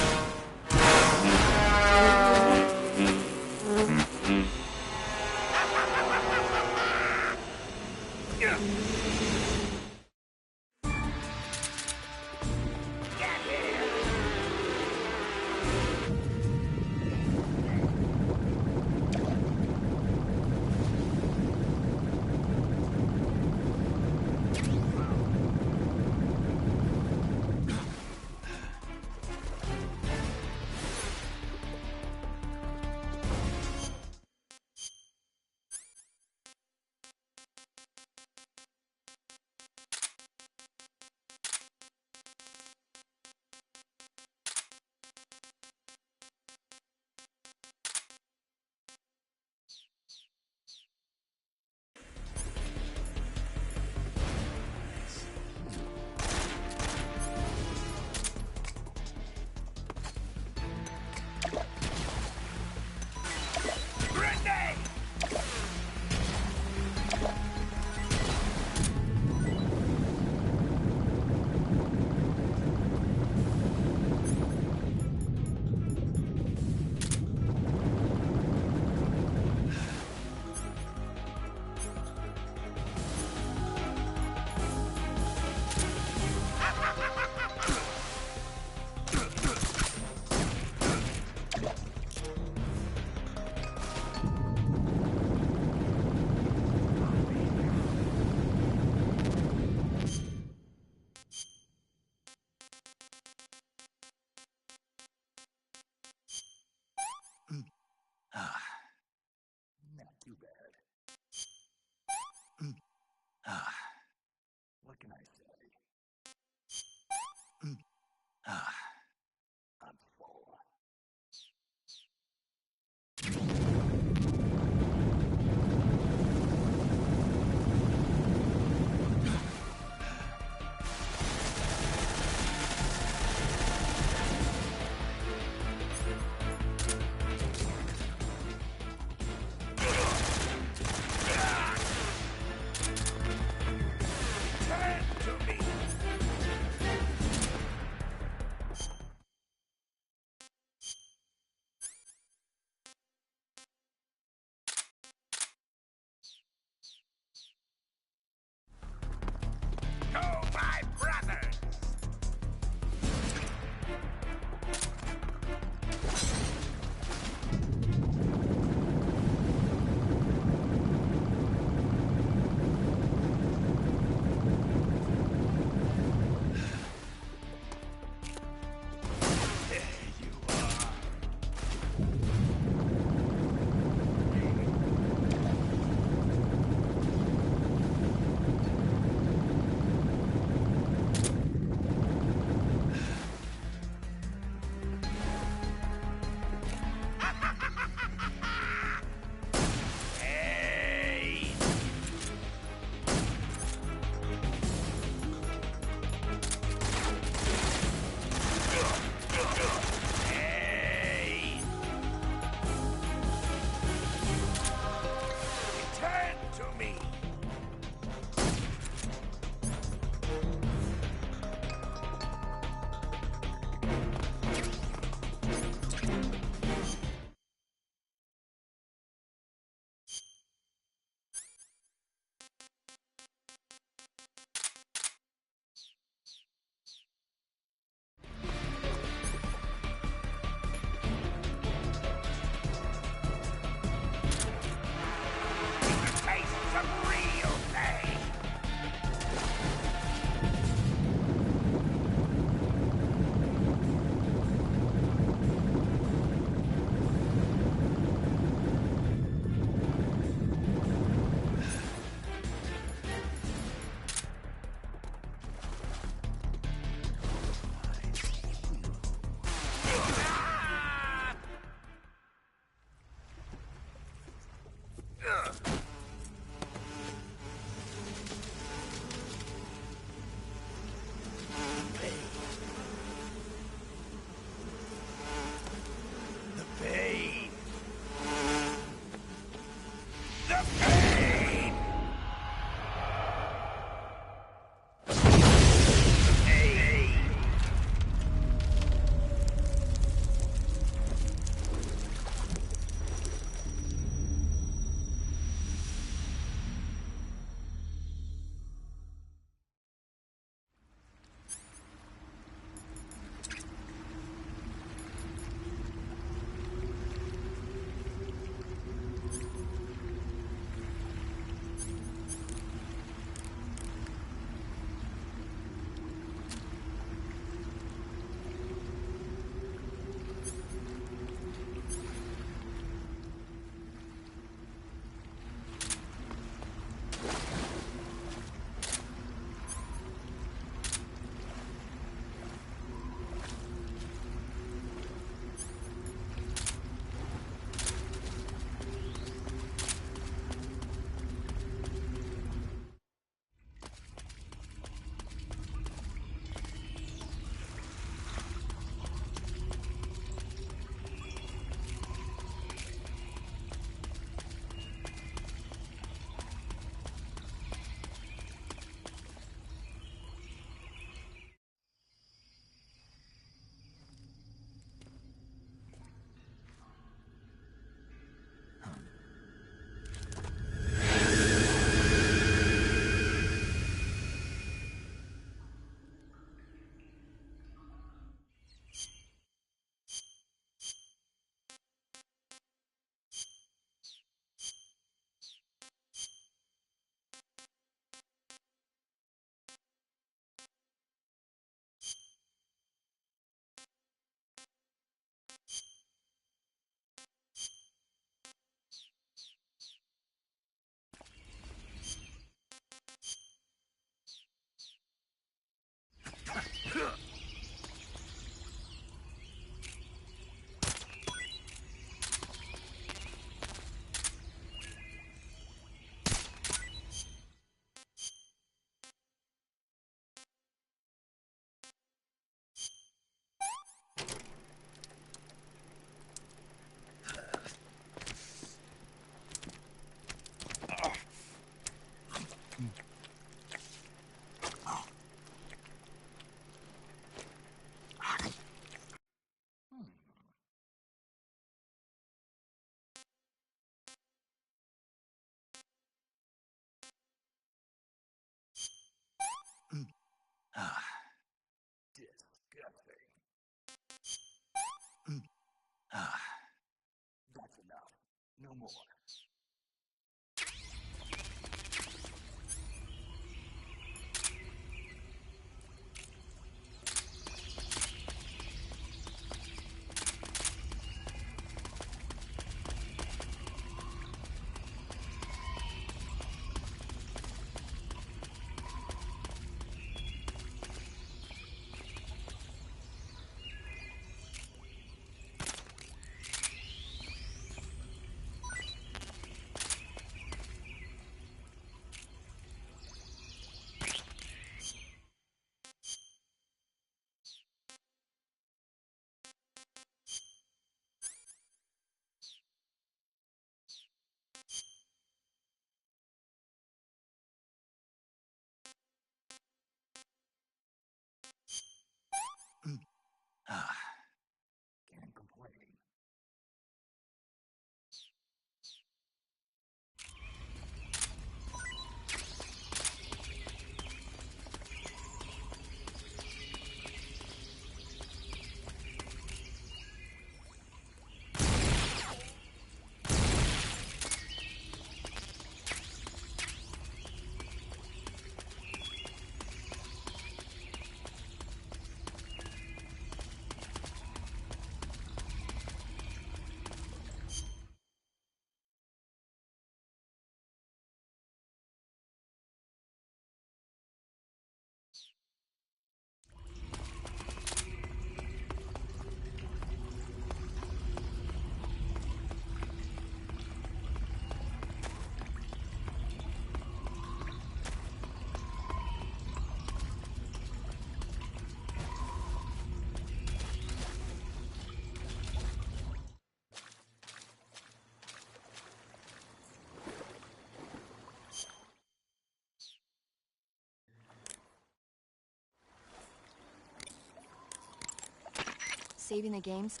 saving the games?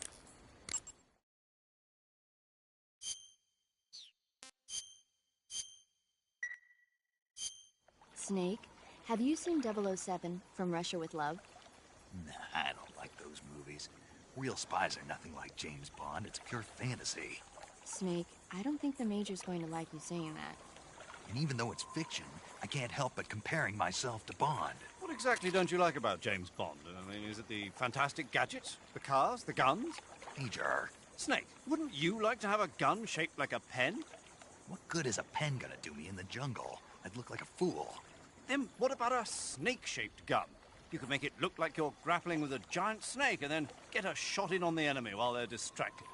Snake, have you seen 007 From Russia with Love? Nah, I don't like those movies. Real spies are nothing like James Bond. It's pure fantasy. Snake, I don't think the Major's going to like you saying that. And even though it's fiction, I can't help but comparing myself to Bond. What exactly don't you like about James Bond? I mean, is it the fantastic gadgets, the cars, the guns? Major. Snake, wouldn't you like to have a gun shaped like a pen? What good is a pen gonna do me in the jungle? I'd look like a fool. Then what about a snake-shaped gun? You could make it look like you're grappling with a giant snake and then get a shot in on the enemy while they're distracted.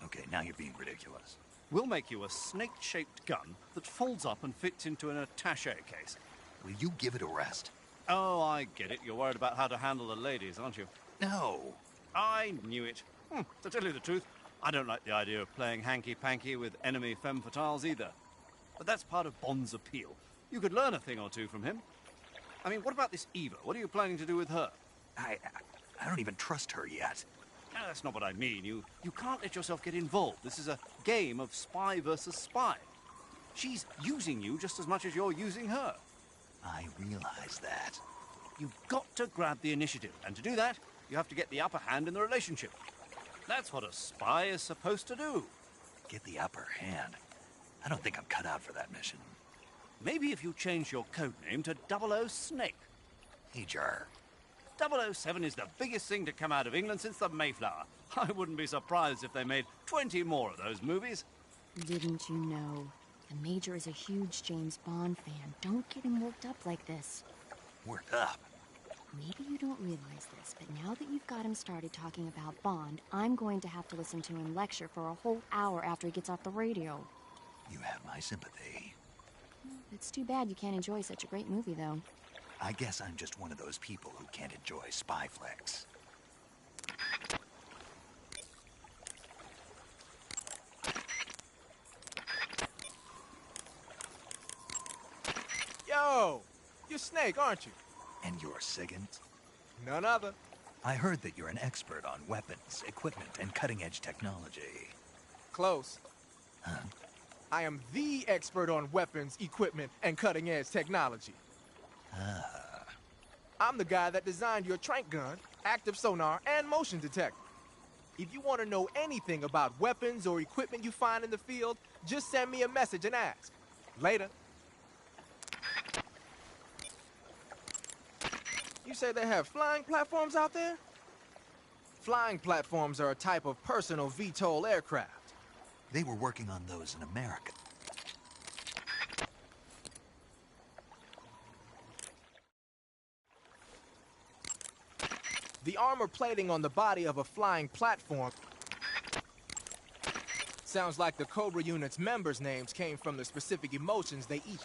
Okay, now you're being ridiculous. We'll make you a snake-shaped gun that folds up and fits into an attaché case. Will you give it a rest? Oh, I get it. You're worried about how to handle the ladies, aren't you? No. I knew it. To tell you the truth, I don't like the idea of playing hanky-panky with enemy femme fatales either. But that's part of Bond's appeal. You could learn a thing or two from him. I mean, what about this Eva? What are you planning to do with her? I don't even trust her yet. No, that's not what I mean. You can't let yourself get involved. This is a game of spy versus spy. She's using you just as much as you're using her. I realize that. You've got to grab the initiative, and to do that, you have to get the upper hand in the relationship. That's what a spy is supposed to do. Get the upper hand? I don't think I'm cut out for that mission. Maybe if you change your code name to 00 Snake. Major. 007 is the biggest thing to come out of England since the Mayflower. I wouldn't be surprised if they made 20 more of those movies. Didn't you know? The Major is a huge James Bond fan. Don't get him worked up like this. Worked up? Maybe you don't realize this, but now that you've got him started talking about Bond, I'm going to have to listen to him lecture for a whole hour after he gets off the radio. You have my sympathy. It's too bad you can't enjoy such a great movie, though. I guess I'm just one of those people who can't enjoy spy flicks. Yo! You're Snake, aren't you? And you're Sigint? None other. I heard that you're an expert on weapons, equipment, and cutting-edge technology. Close. Huh? I am the expert on weapons, equipment, and cutting-edge technology. Ah. I'm the guy that designed your trank gun, active sonar, and motion detector. If you want to know anything about weapons or equipment you find in the field, just send me a message and ask. Later. You say they have flying platforms out there? Flying platforms are a type of personal VTOL aircraft. They were working on those in America. The armor plating on the body of a flying platform sounds like the Cobra unit's members' names came from the specific emotions they each...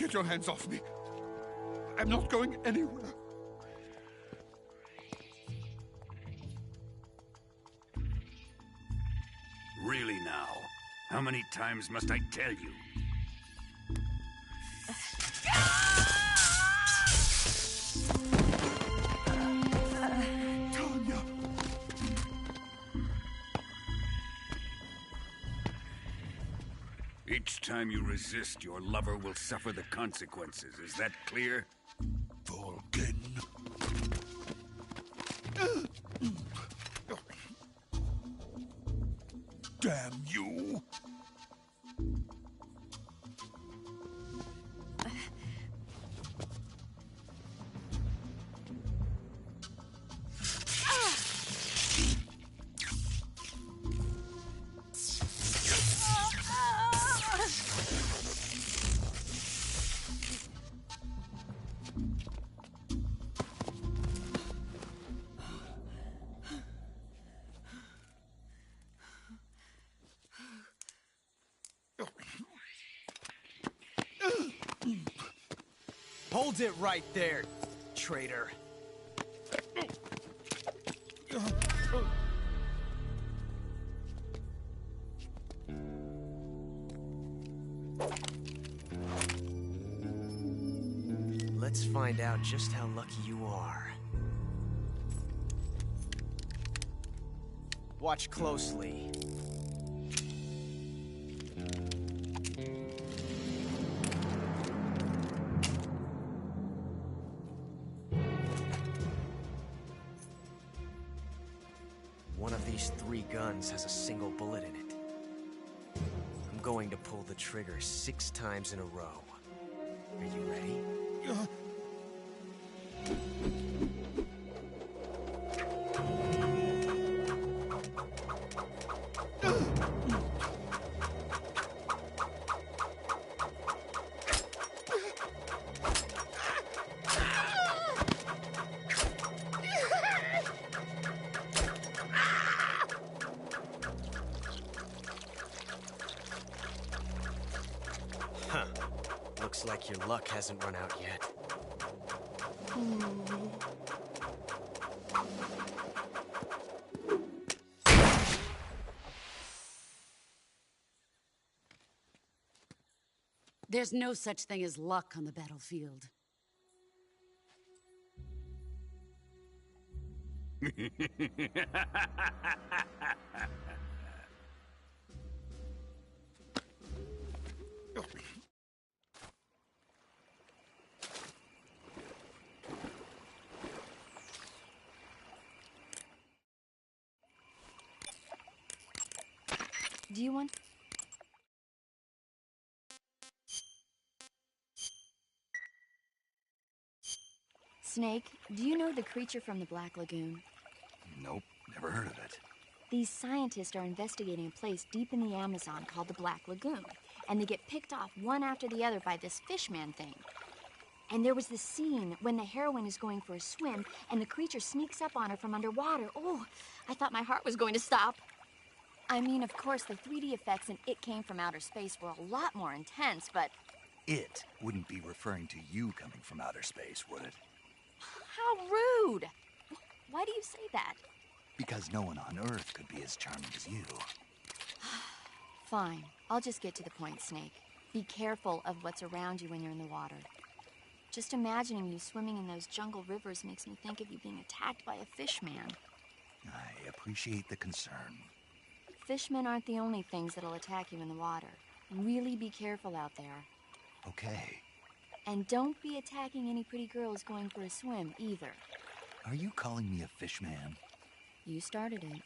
Get your hands off me. I'm not going anywhere. Really now? How many times must I tell you? Tanya! Each time you resist, your lover will suffer the consequences. Is that clear? Vulcan. Damn you! Hold it right there, traitor. Let's find out just how lucky you are. Watch closely. One of these 3 guns has a single bullet in it. I'm going to pull the trigger 6 times in a row. Are you ready? Huh. Looks like your luck hasn't run out yet. There's no such thing as luck on the battlefield. Do you want... Snake, do you know the creature from the Black Lagoon? Nope, never heard of it. These scientists are investigating a place deep in the Amazon called the Black Lagoon, and they get picked off one after the other by this fishman thing. And there was this scene when the heroine is going for a swim, and the creature sneaks up on her from underwater. Oh, I thought my heart was going to stop. I mean, of course, the 3D effects in It Came from Outer Space were a lot more intense, but... It wouldn't be referring to you coming from outer space, would it? How rude! Why do you say that? Because no one on Earth could be as charming as you. Fine. I'll just get to the point, Snake. Be careful of what's around you when you're in the water. Just imagining you swimming in those jungle rivers makes me think of you being attacked by a fishman. I appreciate the concern. Fishmen aren't the only things that'll attack you in the water. Really be careful out there. Okay. And don't be attacking any pretty girls going for a swim, either. Are you calling me a fishman? You started it.